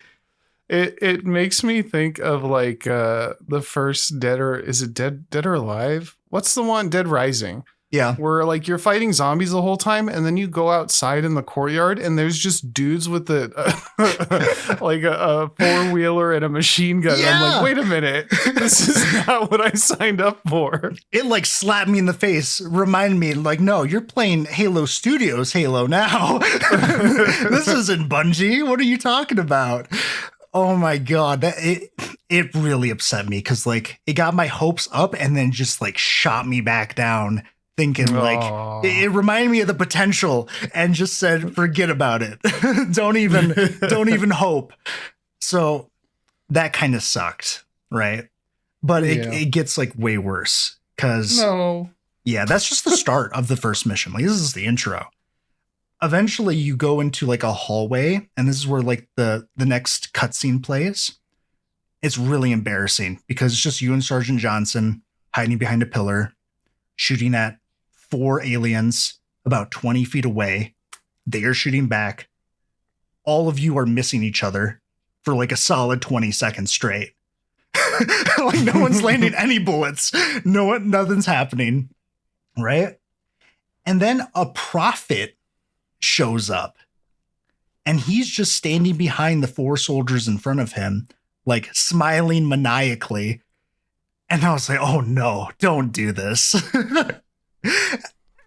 It makes me think of like the first Dead or Alive? What's the one? Dead Rising. Yeah. Where like you're fighting zombies the whole time, and then you go outside in the courtyard and there's just dudes with like a four-wheeler and a machine gun. Yeah. I'm like, wait a minute, this is not what I signed up for. It like slapped me in the face, remind me like, no, you're playing Halo Studios Halo now. This isn't Bungie. What are you talking about? Oh my God, it really upset me, because like it got my hopes up and then just like shot me back down, thinking like it reminded me of the potential and just said, forget about it. don't even hope. So that kind of sucked, right? But it gets like way worse, because that's just the start of the first mission. Like this is the intro. Eventually you go into like a hallway, and this is where like the next cutscene plays. It's really embarrassing, because it's just you and Sergeant Johnson hiding behind a pillar, shooting at 4 aliens about 20 feet away. They are shooting back. All of you are missing each other for like a solid 20 seconds straight. Like no one's landing any bullets. Nothing's happening. Right? And then a prophet shows up, and he's just standing behind the 4 soldiers in front of him, like smiling maniacally. And I was like, oh no, don't do this.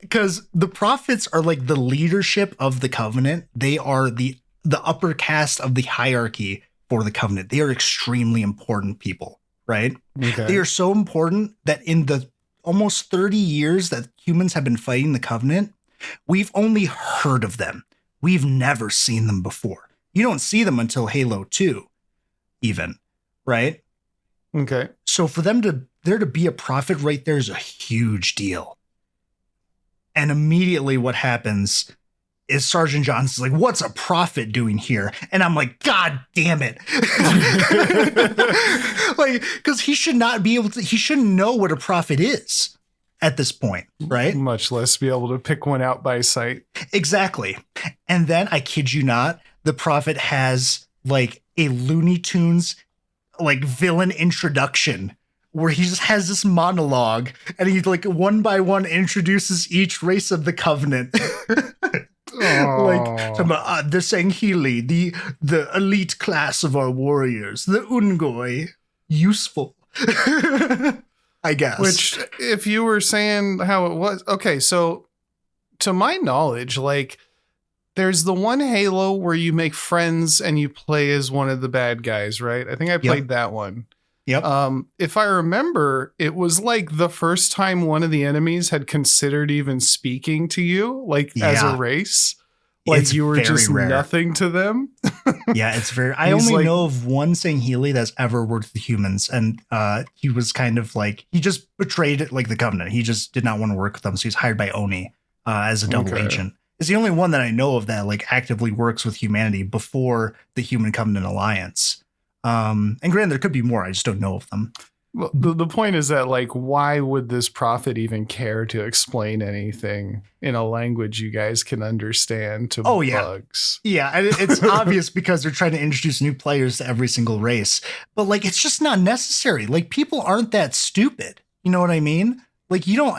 Because the prophets are like the leadership of the Covenant. They are the upper caste of the hierarchy for the Covenant. They are extremely important people, right? Okay. They are so important that in the almost 30 years that humans have been fighting the Covenant, we've only heard of them. We've never seen them before. You don't see them until Halo 2, even, right? Okay. So for them there to be a prophet right there is a huge deal. And immediately what happens is Sergeant Johnson's like, what's a prophet doing here? And I'm like, God damn it. Like, because he should not be able to, he shouldn't know what a prophet is at this point, right? Much less be able to pick one out by sight. Exactly. And then, I kid you not, the Prophet has like a Looney Tunes like villain introduction where he just has this monologue and he like one by one introduces each race of the Covenant. Like the Sanghili, the elite class of our warriors, the Ungoi, useful. I guess. Which, if you were saying how it was, okay, so to my knowledge, like there's the one Halo where you make friends and you play as one of the bad guys, right? I think I played that one. Yep. If I remember, it was like the first time one of the enemies had considered even speaking to you, like as a race. Like it's you were just rare. nothing to them. Yeah, it's very. I only know of one Sanghili that's ever worked with humans, and he was kind of like he just betrayed like the Covenant. He just did not want to work with them, so he's hired by Oni as a double agent. It's the only one that I know of that like actively works with humanity before the Human Covenant Alliance. And granted, there could be more. I just don't know of them. Well, the point is that, like, why would this prophet even care to explain anything in a language you guys can understand to bugs? Yeah, and it's obvious because they're trying to introduce new players to every single race. But, like, it's just not necessary. Like, people aren't that stupid. You know what I mean? Like, you don't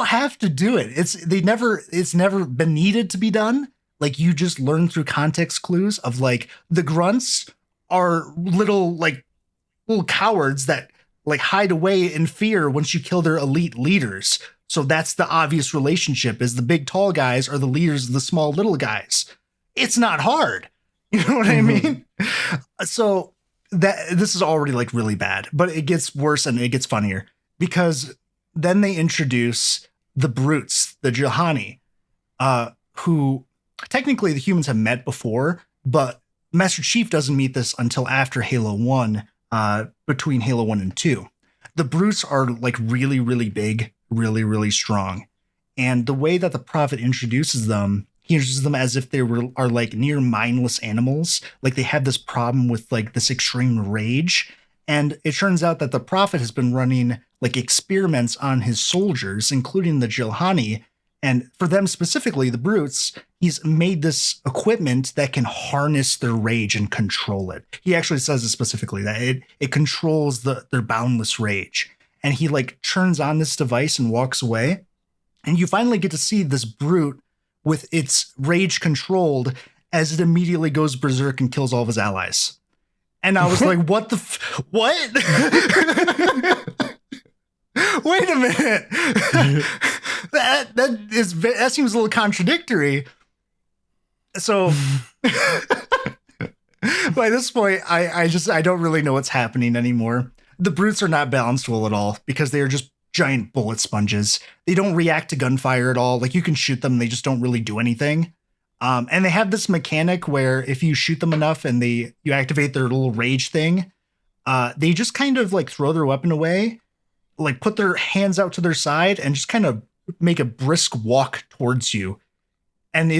have to do it. It's never been needed to be done. Like, you just learn through context clues of, like, the grunts are little cowards that like hide away in fear once you kill their elite leaders. So that's the obvious relationship, is the big tall guys are the leaders of the small little guys. It's not hard. You know what I mean? So this is already like really bad, but it gets worse and it gets funnier because then they introduce the brutes, the Juhani, who technically the humans have met before, but Master Chief doesn't meet this until after Halo 1. Between Halo 1 and 2. The brutes are like really, really big, really, really strong. And the way that the Prophet introduces them, he introduces them as if they are like near mindless animals. Like they have this problem with like this extreme rage. And it turns out that the Prophet has been running like experiments on his soldiers, including the Juhani. And for them specifically, the brutes, he's made this equipment that can harness their rage and control it. He actually says it specifically that it controls their boundless rage. And he like turns on this device and walks away. And you finally get to see this brute with its rage controlled as it immediately goes berserk and kills all of his allies. And I was like, what what? Wait a minute. That seems a little contradictory. So by this point, I don't really know what's happening anymore. The brutes are not balanced well at all because they are just giant bullet sponges. They don't react to gunfire at all. Like you can shoot them, they just don't really do anything. And they have this mechanic where if you shoot them enough and you activate their little rage thing, they just kind of like throw their weapon away, like put their hands out to their side and just kind of make a brisk walk towards you. And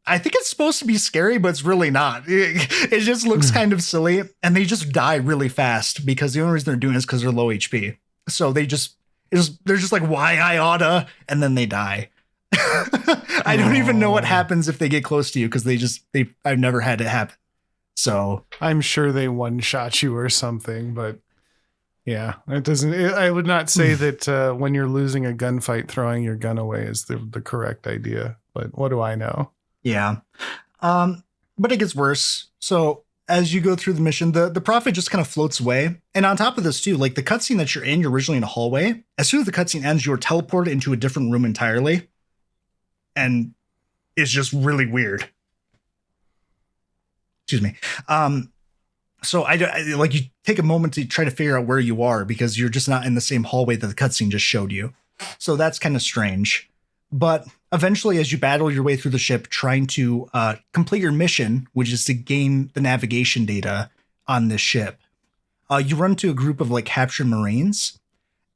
I think it's supposed to be scary, but it's really not. It just looks kind of silly. And they just die really fast because the only reason they're doing it is because they're low HP. So they're just like, why I oughta, and then they die. I don't even know what happens if they get close to you because I've never had it happen. So I'm sure they one-shot you or something, but yeah, it doesn't. I would not say that when you're losing a gunfight, throwing your gun away is the correct idea. But what do I know? Yeah, but it gets worse. So as you go through the mission, the Prophet just kind of floats away. And on top of this too, like the cutscene that you're originally in a hallway. As soon as the cutscene ends, you're teleported into a different room entirely, and it's just really weird. Excuse me. So I like you take a moment to try to figure out where you are because you're just not in the same hallway that the cutscene just showed you. So that's kind of strange. But eventually, as you battle your way through the ship, trying to complete your mission, which is to gain the navigation data on this ship, you run into a group of like captured Marines,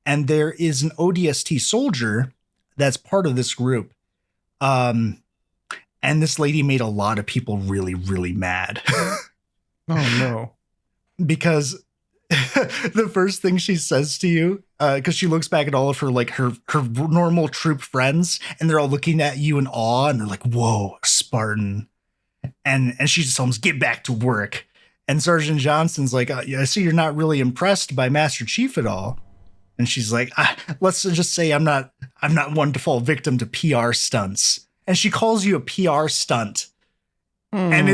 and there is an ODST soldier that's part of this group. And this lady made a lot of people really, really mad. Oh no. Because the first thing she says to you, because she looks back at all of her like her normal troop friends, and they're all looking at you in awe, and they're like, "Whoa, a Spartan!" And she just tells them, "Get back to work." And Sergeant Johnson's like, "I see you're not really impressed by Master Chief at all." And she's like, "Let's just say I'm not one to fall victim to PR stunts." And she calls you a PR stunt, and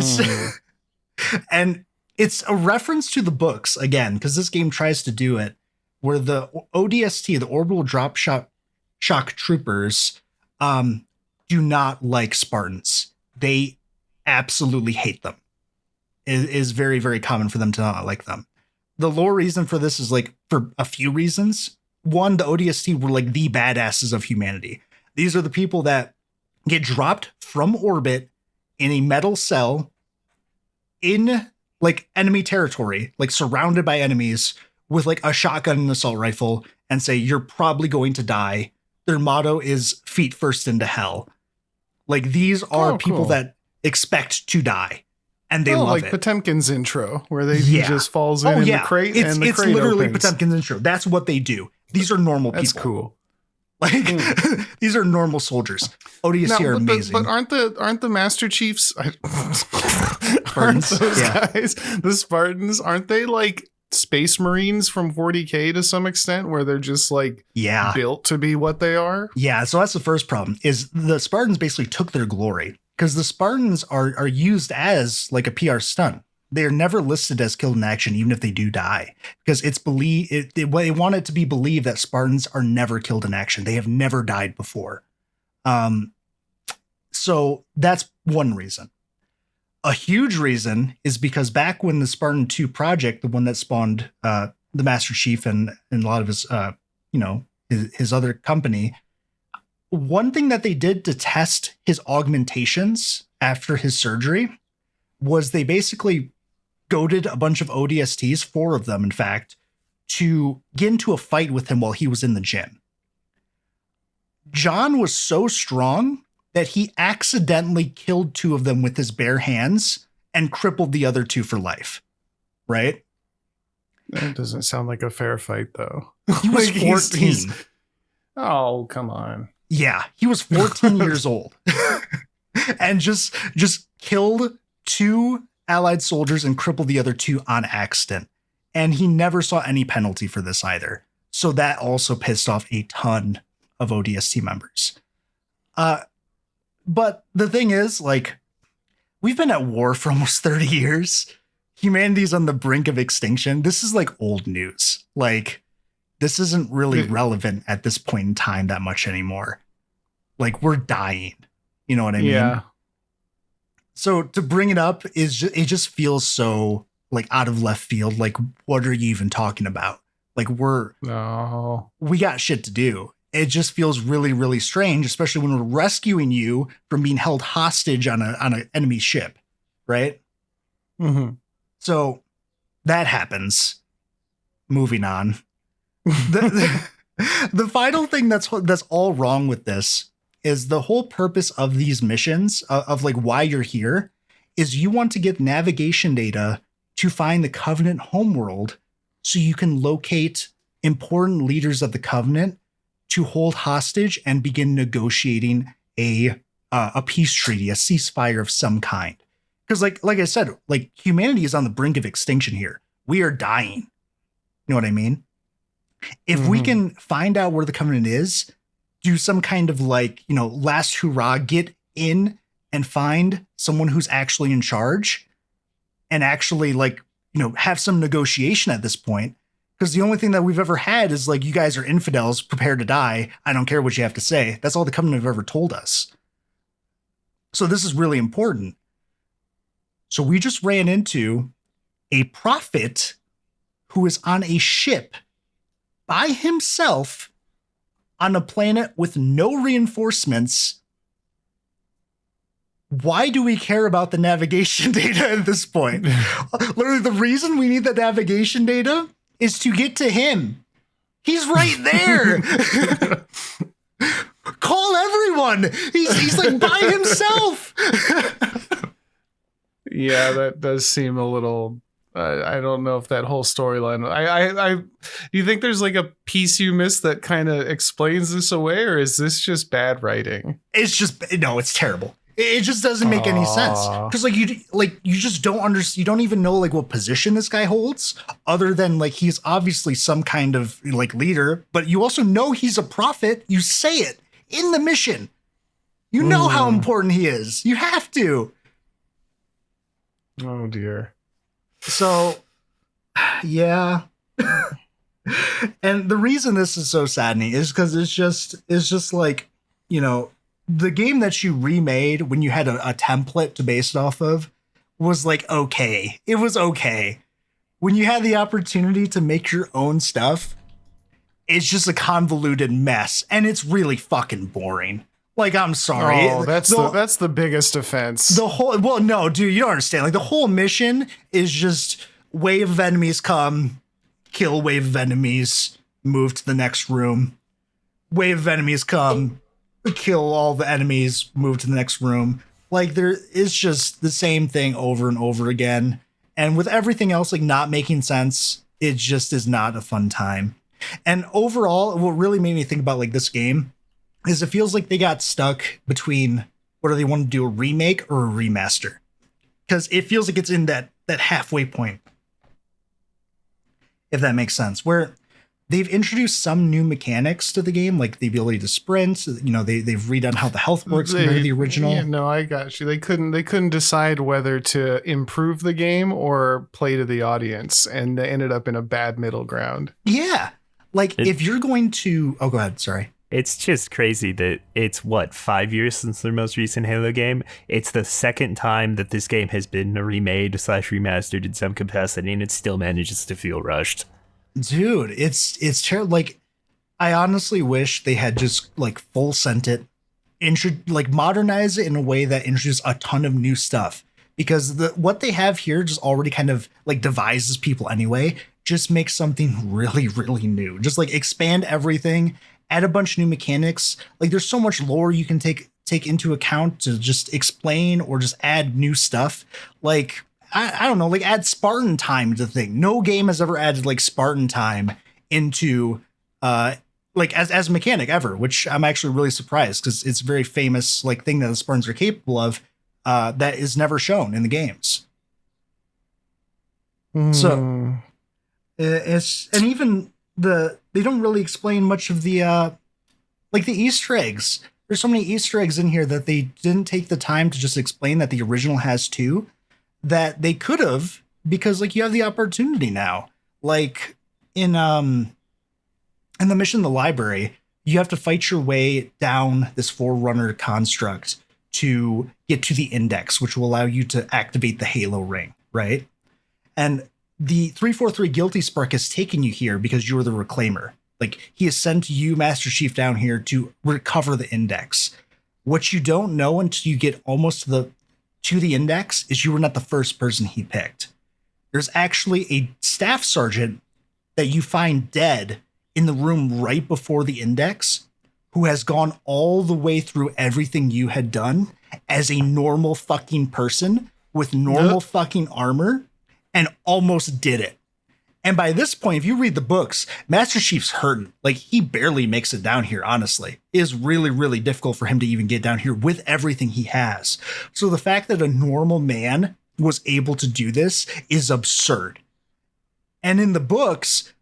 it's a reference to the books again, because this game tries to do it, where the ODST, the Orbital Drop Shock Troopers, do not like Spartans. They absolutely hate them. It is very, very common for them to not like them. The lore reason for this is like for a few reasons. One, the ODST were like the badasses of humanity. These are the people that get dropped from orbit in a metal cell in like enemy territory, like surrounded by enemies with like a shotgun and assault rifle, and say, "You're probably going to die." Their motto is "feet first into hell." Like these are people cool. that expect to die, and they love like it. Potemkin's intro, where he just falls in the crate and the crate literally opens. Potemkin's intro. That's what they do. These are normal people. That's cool. Like these are normal soldiers. ODST are amazing. But aren't the Master Chiefs? Spartans, aren't those guys the Spartans? Aren't they like Space Marines from 40K to some extent, where they're just like built to be what they are? Yeah. So that's the first problem. Is the Spartans basically took their glory, because the Spartans are used as like a PR stunt. They are never listed as killed in action, even if they do die, because it's they want it to be believed that Spartans are never killed in action. They have never died before. So that's one reason. A huge reason is because back when the Spartan 2 project, the one that spawned the Master Chief and a lot of his, his other company, one thing that they did to test his augmentations after his surgery was they basically goaded a bunch of ODSTs, 4 of them, in fact, to get into a fight with him while he was in the gym. John was so strong that he accidentally killed 2 of them with his bare hands and crippled the other 2 for life. Right? That doesn't sound like a fair fight, though. He was 14. Oh, come on. Yeah, he was 14 years old. And just killed 2 Allied soldiers and crippled the other 2 on accident. And he never saw any penalty for this either. So that also pissed off a ton of ODST members. But the thing is, like, we've been at war for almost 30 years. Humanity's on the brink of extinction. This is like old news. Like, this isn't really relevant at this point in time that much anymore. Like, we're dying. You know what I mean? Yeah. So to bring it up it just feels so like out of left field. Like, what are you even talking about? Like, we got shit to do. It just feels really, really strange, especially when we're rescuing you from being held hostage on an enemy ship, right? Mm-hmm. So that happens. Moving on. The final thing that's all wrong with this is the whole purpose of these missions, of like why you're here, is you want to get navigation data to find the Covenant homeworld so you can locate important leaders of the Covenant to hold hostage and begin negotiating a peace treaty, a ceasefire of some kind. Because like I said, like, humanity is on the brink of extinction here. We are dying. You know what I mean? If we can find out where the Covenant is, do some kind of like, last hurrah, get in and find someone who's actually in charge and actually like, have some negotiation at this point. Because the only thing that we've ever had is like, you guys are infidels, prepared to die. I don't care what you have to say. That's all the Covenant have ever told us. So this is really important. So we just ran into a prophet who is on a ship by himself on a planet with no reinforcements. Why do we care about the navigation data at this point? Literally, the reason we need the navigation data is to get to him. He's right there. Call everyone. He's like by himself. Yeah, that does seem a little I don't know if that whole storyline. I do you think there's like a piece you missed that kind of explains this away, or is this just bad writing? It's just no, it's terrible. It just doesn't make any sense because you just don't understand. You don't even know like what position this guy holds, other than like he's obviously some kind of like leader. But you also know he's a prophet. You say it in the mission. You know how important he is. You have to. Oh dear. So, yeah. And the reason this is so saddening is because it's just like, you know, the game that you remade when you had a template to base it off of was like, okay. It was okay. When you had the opportunity to make your own stuff, it's just a convoluted mess and it's really fucking boring. Like, I'm sorry. Oh, that's the biggest offense. Well, no, dude, you don't understand. Like, the whole mission is just wave of enemies come, kill wave of enemies, move to the next room. Wave of enemies come, kill all the enemies, move to the next room. Like, there is just the same thing over and over again. And with everything else, like, not making sense, it just is not a fun time. And overall, what really made me think about, like, this game is it feels like they got stuck between whether they want to do a remake or a remaster. Because it feels like it's in that halfway point. If that makes sense. Where they've introduced some new mechanics to the game, like the ability to sprint. You know, they've redone how the health works compared to the original. Yeah, no, I got you. They couldn't decide whether to improve the game or play to the audience, and they ended up in a bad middle ground. Yeah. Like, if you're going to... Oh, go ahead. Sorry. It's just crazy that it's, 5 years since their most recent Halo game? It's the second time that this game has been remade/remastered in some capacity, and it still manages to feel rushed. Dude, it's terrible. Like, I honestly wish they had just, like, full sent it, modernize it in a way that introduced a ton of new stuff. Because what they have here just already kind of, like, devises people anyway. Just make something really, really new. Just, like, expand everything. Add a bunch of new mechanics. Like, there's so much lore you can take into account to just explain or just add new stuff. Like, I don't know, like, add Spartan time to the thing. No game has ever added, like, Spartan time into like as a mechanic ever, which I'm actually really surprised because it's a very famous like thing that the Spartans are capable of that is never shown in the games. So it's, and even they don't really explain much of the like the Easter eggs. There's so many Easter eggs in here that they didn't take the time to just explain that the original has too, that they could have, because like you have the opportunity now. Like in the mission in the library, you have to fight your way down this Forerunner construct to get to the index, which will allow you to activate the Halo ring, right? And the 343 Guilty Spark has taken you here because you're the Reclaimer. Like, he has sent you, Master Chief, down here to recover the index. What you don't know until you get almost to the index is you were not the first person he picked. There's actually a staff sergeant that you find dead in the room right before the index, who has gone all the way through everything you had done as a normal fucking person with normal fucking armor and almost did it. And by this point, if you read the books, Master Chief's hurting. Like, he barely makes it down here, honestly. It is really, really difficult for him to even get down here with everything he has. So the fact that a normal man was able to do this is absurd. And in the books,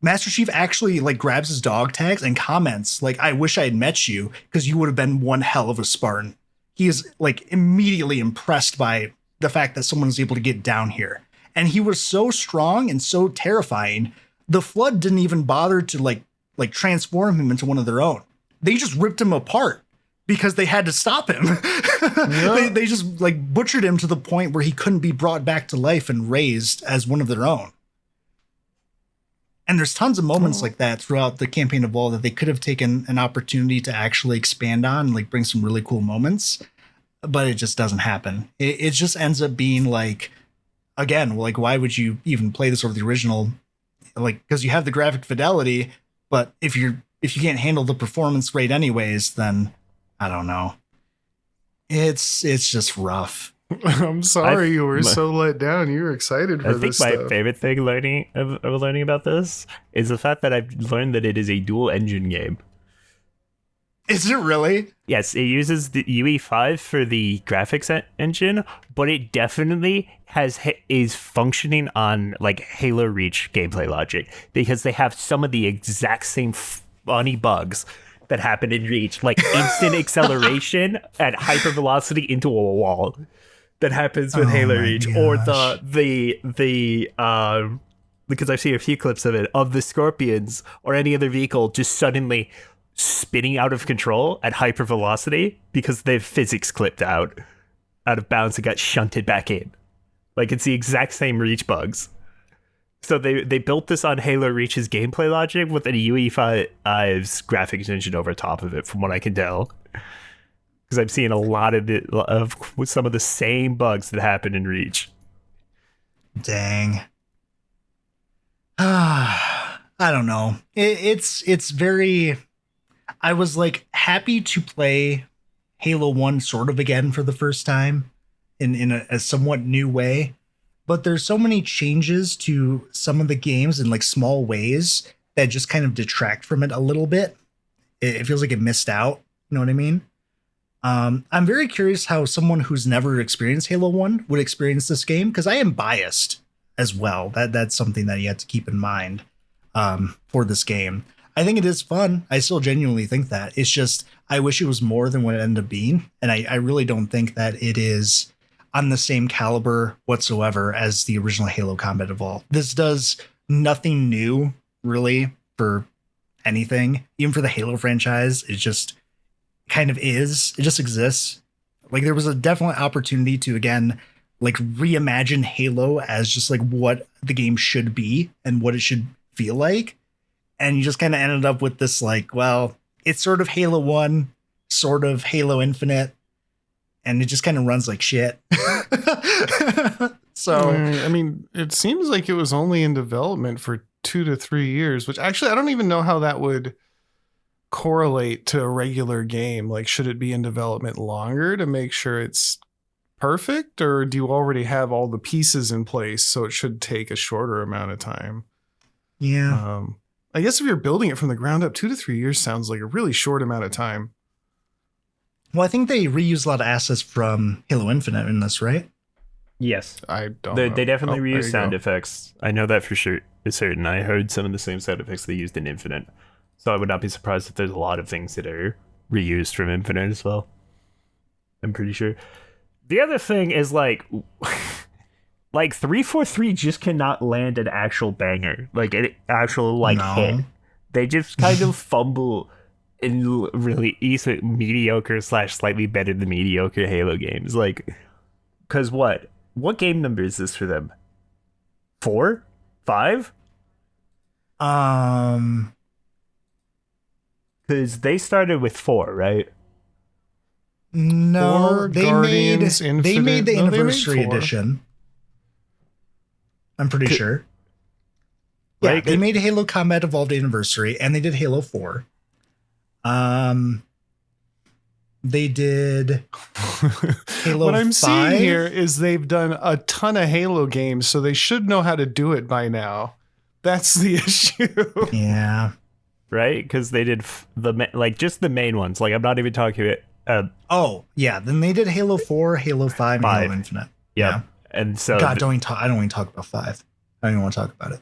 Master Chief actually like grabs his dog tags and comments like, "I wish I had met you because you would have been one hell of a Spartan." He is like immediately impressed by the fact that someone was able to get down here. And he was so strong and so terrifying, the Flood didn't even bother to like transform him into one of their own. They just ripped him apart because they had to stop him. They just like butchered him to the point where he couldn't be brought back to life and raised as one of their own. And there's tons of moments like that throughout the campaign of all that they could have taken an opportunity to actually expand on and like bring some really cool moments, but it just doesn't happen. It just ends up being like, again, like, why would you even play this over the original? Like, because you have the graphic fidelity, but if you can't handle the performance rate anyways, then I don't know. It's just rough. I'm sorry you were so let down. You were excited for I think this my stuff. favorite thing learning about this is the fact that I've learned that it is a dual engine game. Is it really? Yes, it uses the UE5 for the graphics engine, but it definitely is functioning on like Halo Reach gameplay logic because they have some of the exact same funny bugs that happen in Reach, like instant acceleration at hypervelocity into a wall that happens with Halo Reach, or because I've seen a few clips of it, of the Scorpions or any other vehicle just suddenly spinning out of control at hypervelocity because they've physics clipped out of bounds and got shunted back in. Like, it's the exact same Reach bugs. So they built this on Halo Reach's gameplay logic with a UE5's graphics engine over top of it, from what I can tell. Because I've seen a lot of it, with some of the same bugs that happen in Reach. Dang. I don't know. It's very. I was like happy to play Halo 1 sort of again for the first time in a somewhat new way. But there's so many changes to some of the games in like small ways that just kind of detract from it a little bit. It feels like it missed out. You know what I mean? I'm very curious how someone who's never experienced Halo 1 would experience this game, because I am biased as well. That's something that you have to keep in mind for this game. I think it is fun. I still genuinely think that. It's just, I wish it was more than what it ended up being. And I really don't think that it is on the same caliber whatsoever as the original Halo Combat Evolved. This does nothing new, really, for anything. Even for the Halo franchise, it just kind of is. It just exists. Like, there was a definite opportunity to, again, like reimagine Halo as just like what the game should be and what it should feel like. And you just kind of ended up with this, like, well, it's sort of Halo 1, sort of Halo Infinite, and it just kind of runs like shit. So, I mean, it seems like it was only in development for 2 to 3 years, which actually I don't even know how that would correlate to a regular game. Like, should it be in development longer to make sure it's perfect, or do you already have all the pieces in place so it should take a shorter amount of time? yeah. I guess if you're building it from the ground up, 2 to 3 years sounds like a really short amount of time. Well, I think they reused a lot of assets from Halo Infinite in this, right? Yes. I don't They know. definitely Oh, reuse there you sound go. effects. I know that for sure. It's certain. I heard some of the same sound effects they used in Infinite. So I would not be surprised if there's a lot of things that are reused from Infinite as well. I'm pretty sure. The other thing is like 343 just cannot land an actual banger. Like an actual No. hit. They just kind of fumble in really easy mediocre / slightly better than mediocre Halo games. Like, cause what game number is this for them? 4? 5? Because they started with 4, right? No, 4, they Guardians, made the Infinite. No, they made anniversary 4. edition. I'm pretty sure. Right? Yeah, they made Halo Combat Evolved Anniversary, and they did Halo 4. They did Halo What I'm 5. seeing here is they've done a ton of Halo games, so they should know how to do it by now. That's the issue. Yeah. Right? Because they did just the main ones. Like, I'm not even talking about. Oh, yeah. Then they did Halo 4, Halo 5, and 5. Halo Infinite. Yeah. And so. God, I don't even talk about 5. I don't even want to talk about it.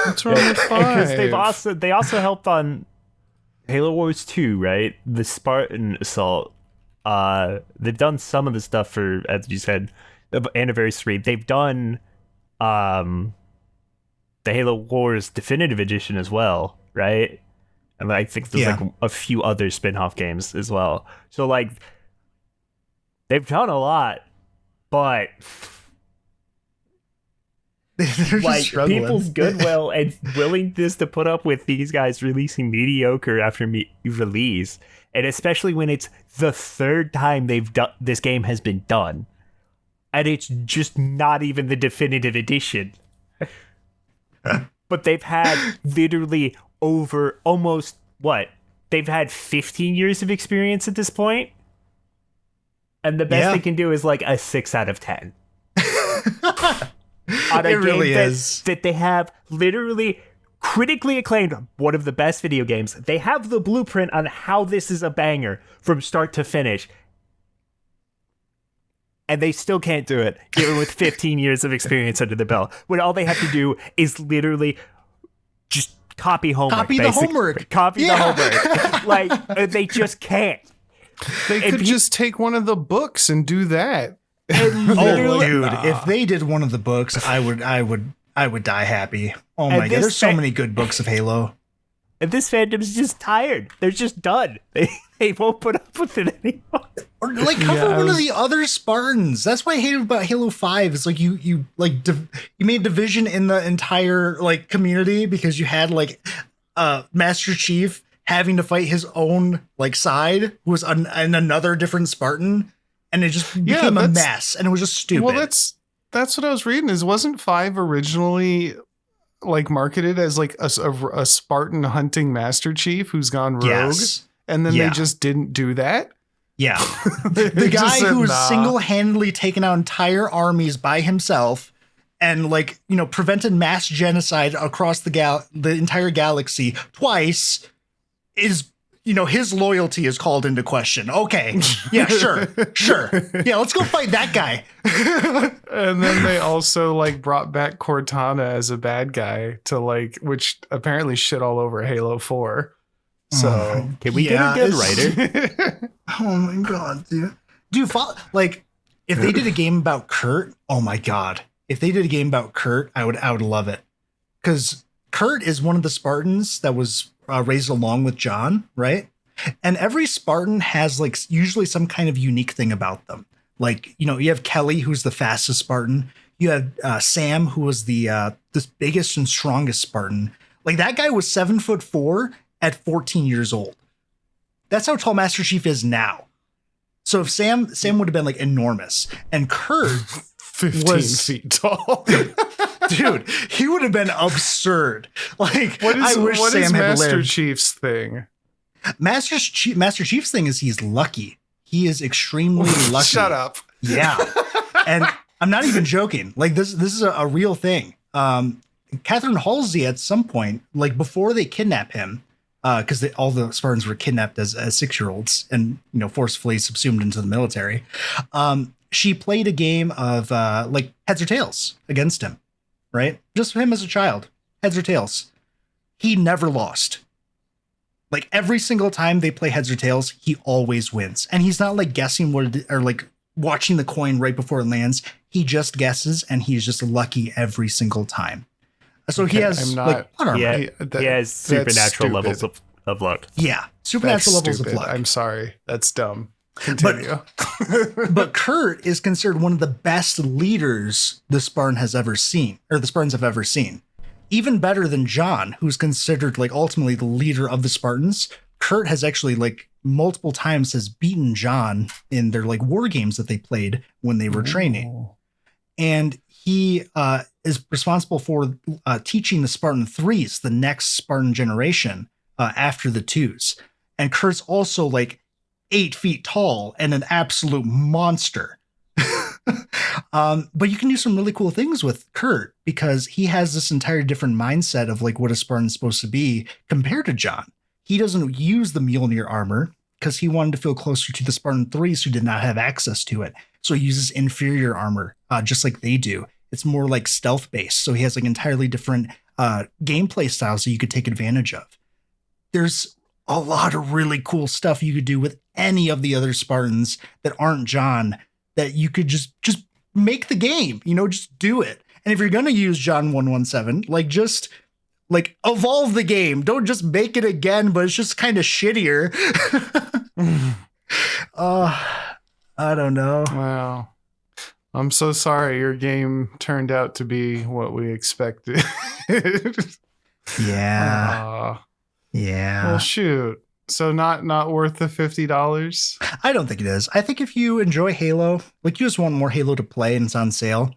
What's wrong with 5? Because they also helped on Halo Wars 2, right? The Spartan Assault. They've done some of the stuff for, as you said, the anniversary. They've done the Halo Wars Definitive Edition as well, right? And I think there's like a few other spin-off games as well. So like they've done a lot, but They're like just struggling. people's goodwill and willingness to put up with these guys releasing mediocre after release, and especially when it's the third time they've done this game has been done, and it's just not even the definitive edition. But they've had literally over almost they've had 15 years of experience at this point. And the best Yeah. they can do is like a 6 out of 10. On a It really game is. that they have literally critically acclaimed, one of the best video games. They have the blueprint on how this is a banger from start to finish. And they still can't do it, even with 15 years of experience under the belt. When all they have to do is literally just copy homework. Copy the homework. Copy Yeah. the homework. Like, they just can't. They could just take one of the books and do that. Oh, dude, if they did one of the books, I would die happy. Oh my god, this there's so fa- many good books of Halo. And this fandom's just tired. They're just done. They won't put up with it anymore. Or like cover one of the other Spartans. That's what I hated about Halo 5. It's like you made division in the entire like community because you had like Master Chief having to fight his own like side who was in another different Spartan, and it just became a mess, and it was just stupid. Well, that's what I was reading. Is wasn't 5 originally like marketed as like a Spartan hunting Master Chief who's gone rogue, Yes. and then Yeah. they just didn't do that. Yeah. They The just guy said, who was "Nah." single-handedly taken out entire armies by himself and like, prevented mass genocide across the entire galaxy twice is, his loyalty is called into question. Okay. Yeah, sure. Yeah, let's go fight that guy. And then they also like brought back Cortana as a bad guy to like, which apparently shit all over Halo 4. So Can we Yeah, get a good it's- writer? Oh my god, dude. Like if they did a game about Kurt, oh my god. If they did a game about Kurt, I would love it. Cuz Kurt is one of the Spartans that was raised along with John, right? And every Spartan has like usually some kind of unique thing about them. Like, you have Kelly, who's the fastest Spartan. You have Sam, who was the biggest and strongest Spartan. Like that guy was 7'4" at 14 years old. That's how tall Master Chief is now. So if Sam would have been like enormous, and Kurt 15 feet tall. dude, he would have been absurd. Like, What I wish is Sam had Master lived. Chief's thing? Master Chief's thing is he's lucky. He is extremely lucky. Shut up. Yeah. And I'm not even joking. Like this is a real thing. Catherine Halsey at some point, like before they kidnap him, because all the Spartans were kidnapped as 6-year-olds and forcefully subsumed into the military. She played a game of like heads or tails against him, right? Just him as a child, heads or tails. He never lost. Like every single time they play heads or tails, he always wins. And he's not like guessing or like watching the coin right before it lands. He just guesses, and he's just lucky every single time. So he has I'm not- like plot armor. Yeah, Hey, he has supernatural stupid. levels of luck. Yeah, supernatural That's levels stupid. of luck. I'm sorry. That's dumb. Continue. But Kurt is considered one of the best leaders the Spartans have ever seen. Even better than John, who's considered like ultimately the leader of the Spartans. Kurt has actually like multiple times has beaten John in their like war games that they played when they were training. And he is responsible for teaching the Spartan 3s, the next Spartan generation after the 2s. And Kurt's also like 8 feet tall and an absolute monster. But you can do some really cool things with Kurt because he has this entire different mindset of like what a Spartan's supposed to be compared to John. He doesn't use the Mjolnir armor because he wanted to feel closer to the Spartan 3s who did not have access to it. So he uses inferior armor, just like they do. It's more like stealth based. So he has like entirely different gameplay styles that you could take advantage of. There's a lot of really cool stuff you could do with any of the other Spartans that aren't John that you could just make the game, just do it. And if you're going to use John 117, like just like evolve the game. Don't just make it again, but it's just kind of shittier. I don't know. Wow. I'm so sorry your game turned out to be what we expected. Yeah. Yeah. Well, shoot. So not worth the $50? I don't think it is. I think if you enjoy Halo, like you just want more Halo to play and it's on sale,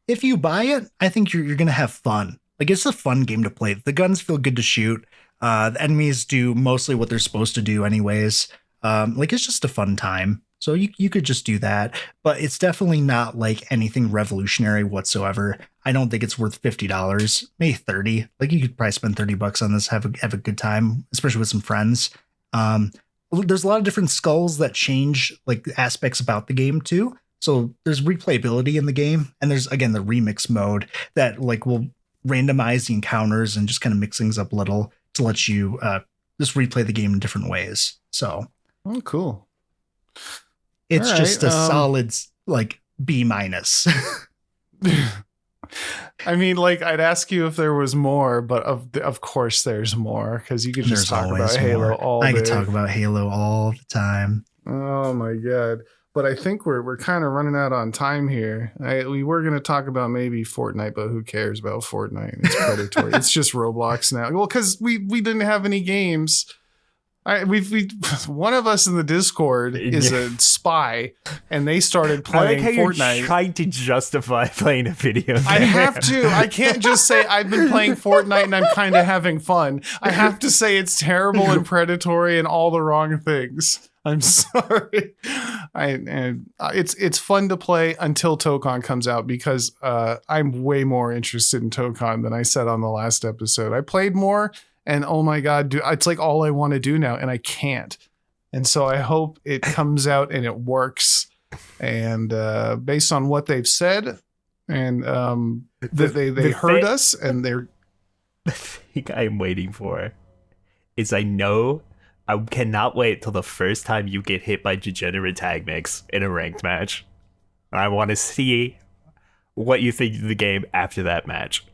if you buy it, I think you're going to have fun. Like it's a fun game to play. The guns feel good to shoot. The enemies do mostly what they're supposed to do anyways. Like it's just a fun time. So you could just do that, but it's definitely not like anything revolutionary whatsoever. I don't think it's worth $50, maybe 30. Like you could probably spend $30 on this, have a good time, especially with some friends. There's a lot of different skulls that change like aspects about the game too. So there's replayability in the game, and there's again the remix mode that like will randomize the encounters and just kind of mix things up a little to let you just replay the game in different ways. So cool. It's All just right, a solid like B-. I mean, like, I'd ask you if there was more, but of course there's more, because you could just talk about Halo all day. I could talk about Halo all the time. Oh my god. But I think we're kind of running out on time here. We were going to talk about maybe Fortnite, but who cares about Fortnite? It's predatory. It's just Roblox now. Well, because we didn't have any games. One of us in the Discord is a spy, and they started playing Fortnite. You're trying to justify playing a video game. I have to. I can't just say I've been playing Fortnite and I'm kind of having fun. I have to say it's terrible and predatory and all the wrong things. I'm sorry. It's fun to play until Tokon comes out, because I'm way more interested in Tokon than I said on the last episode. I played more. And oh my God, dude, it's like all I want to do now, and I can't. And so I hope it comes out and it works. And based on what they've said, and they heard us, and they're. The thing I'm waiting for is I cannot wait till the first time you get hit by degenerate tag mix in a ranked match. I want to see what you think of the game after that match.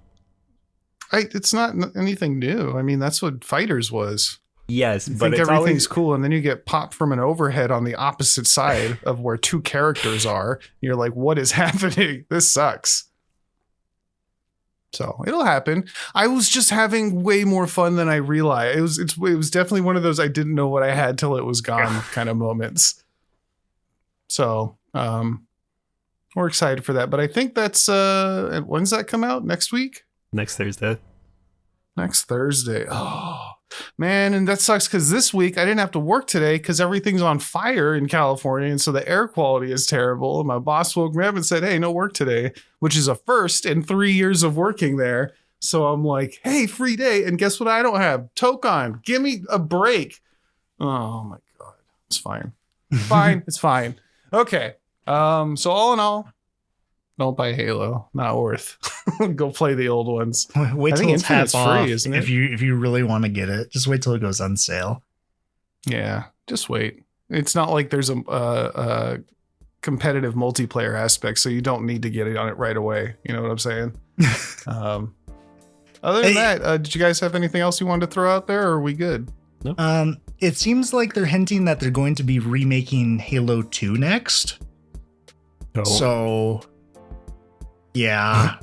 It's not anything new. I mean, that's what Fighters was. Yes, you but think it's everything's cool, and then you get popped from an overhead on the opposite side of where two characters are. You're like, what is happening? This sucks. So it'll happen. I was just having way more fun than I realized. It was definitely one of those I didn't know what I had till it was gone kind of moments. So we're excited for that. But I think that's when's that come out? Next week? Next Thursday. Next Thursday. Oh, man. And that sucks, because this week I didn't have to work today because everything's on fire in California. And so the air quality is terrible. And my boss woke me up and said, hey, no work today, which is a first in 3 years of working there. So I'm like, hey, free day. And guess what I don't have? Tokon. Give me a break. Oh, my God. It's fine. Fine. It's fine. Okay. So all in all, don't buy Halo. Not worth. Go play the old ones. Wait till it's half off. Free, isn't it? If you really want to get it, just wait till it goes on sale. Yeah, just wait. It's not like there's a competitive multiplayer aspect, so you don't need to get it on it right away. You know what I'm saying? Other than that, did you guys have anything else you wanted to throw out there, or are we good? Nope. It seems like they're hinting that they're going to be remaking Halo 2 next. No. So, yeah.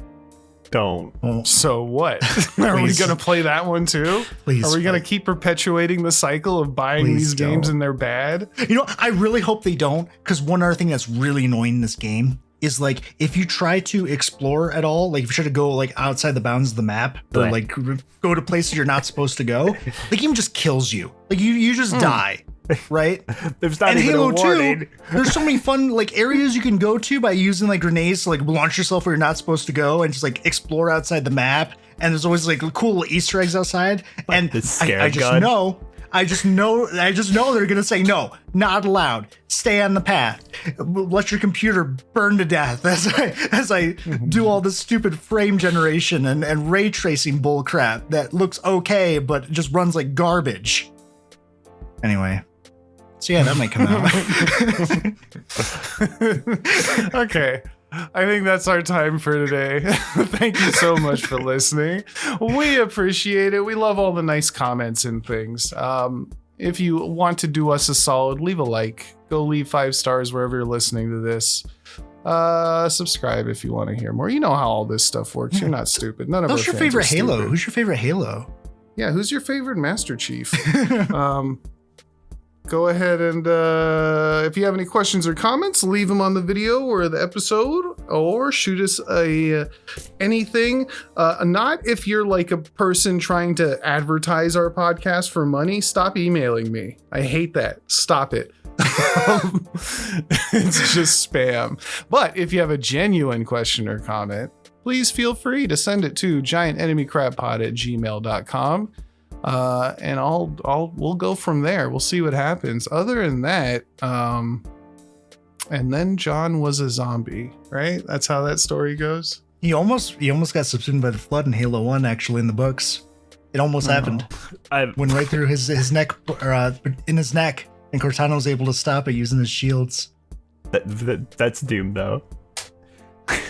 Don't. Well, So what? Are we going to play that one too? Please. Are we going to keep perpetuating the cycle of buying Please these games don't. and they're bad? You know, I really hope they don't, because one other thing that's really annoying in this game is like if you try to explore at all, like if you try to go like outside the bounds of the map or like go to places you're not supposed to go, the game just kills you. Like you just die. Right? There's not and even Halo a warning. 2, there's so many fun like areas you can go to by using like grenades to like launch yourself where you're not supposed to go and just like explore outside the map. And there's always like cool little Easter eggs outside. And the scare I just gun. I just know they're gonna say no, not allowed. Stay on the path. Let your computer burn to death as I do all this stupid frame generation and ray tracing bullcrap that looks okay but just runs like garbage. Anyway. So yeah, that might come out. Okay. I think that's our time for today. Thank you so much for listening. We appreciate it. We love all the nice comments and things. If you want to do us a solid, leave a like. Go leave 5 stars wherever you're listening to this. Subscribe if you want to hear more. You know how all this stuff works. You're not stupid. None of us. Who's your favorite Halo? Who's your favorite Halo? Yeah, who's your favorite Master Chief? Go ahead and if you have any questions or comments, leave them on the video or the episode, or shoot us anything. Not if you're like a person trying to advertise our podcast for money. Stop emailing me. I hate that. Stop it. It's just spam. But if you have a genuine question or comment, please feel free to send it to giantenemycrabpod@gmail.com. And we'll go from there. We'll see what happens. Other than that, and then John was a zombie, right? That's how that story goes. He almost got subsumed by the flood in Halo 1, actually, in the books. It almost happened. Went right through his neck, or in his neck, and Cortana was able to stop it using his shields. That's Doom, though.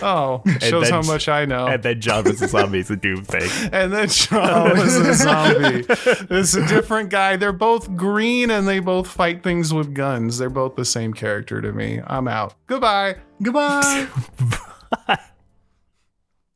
Oh, shows how much I know. And then John was a zombie is a Doom thing. And then John was a zombie. It's a different guy. They're both green and they both fight things with guns. They're both the same character to me. I'm out. Goodbye. Goodbye.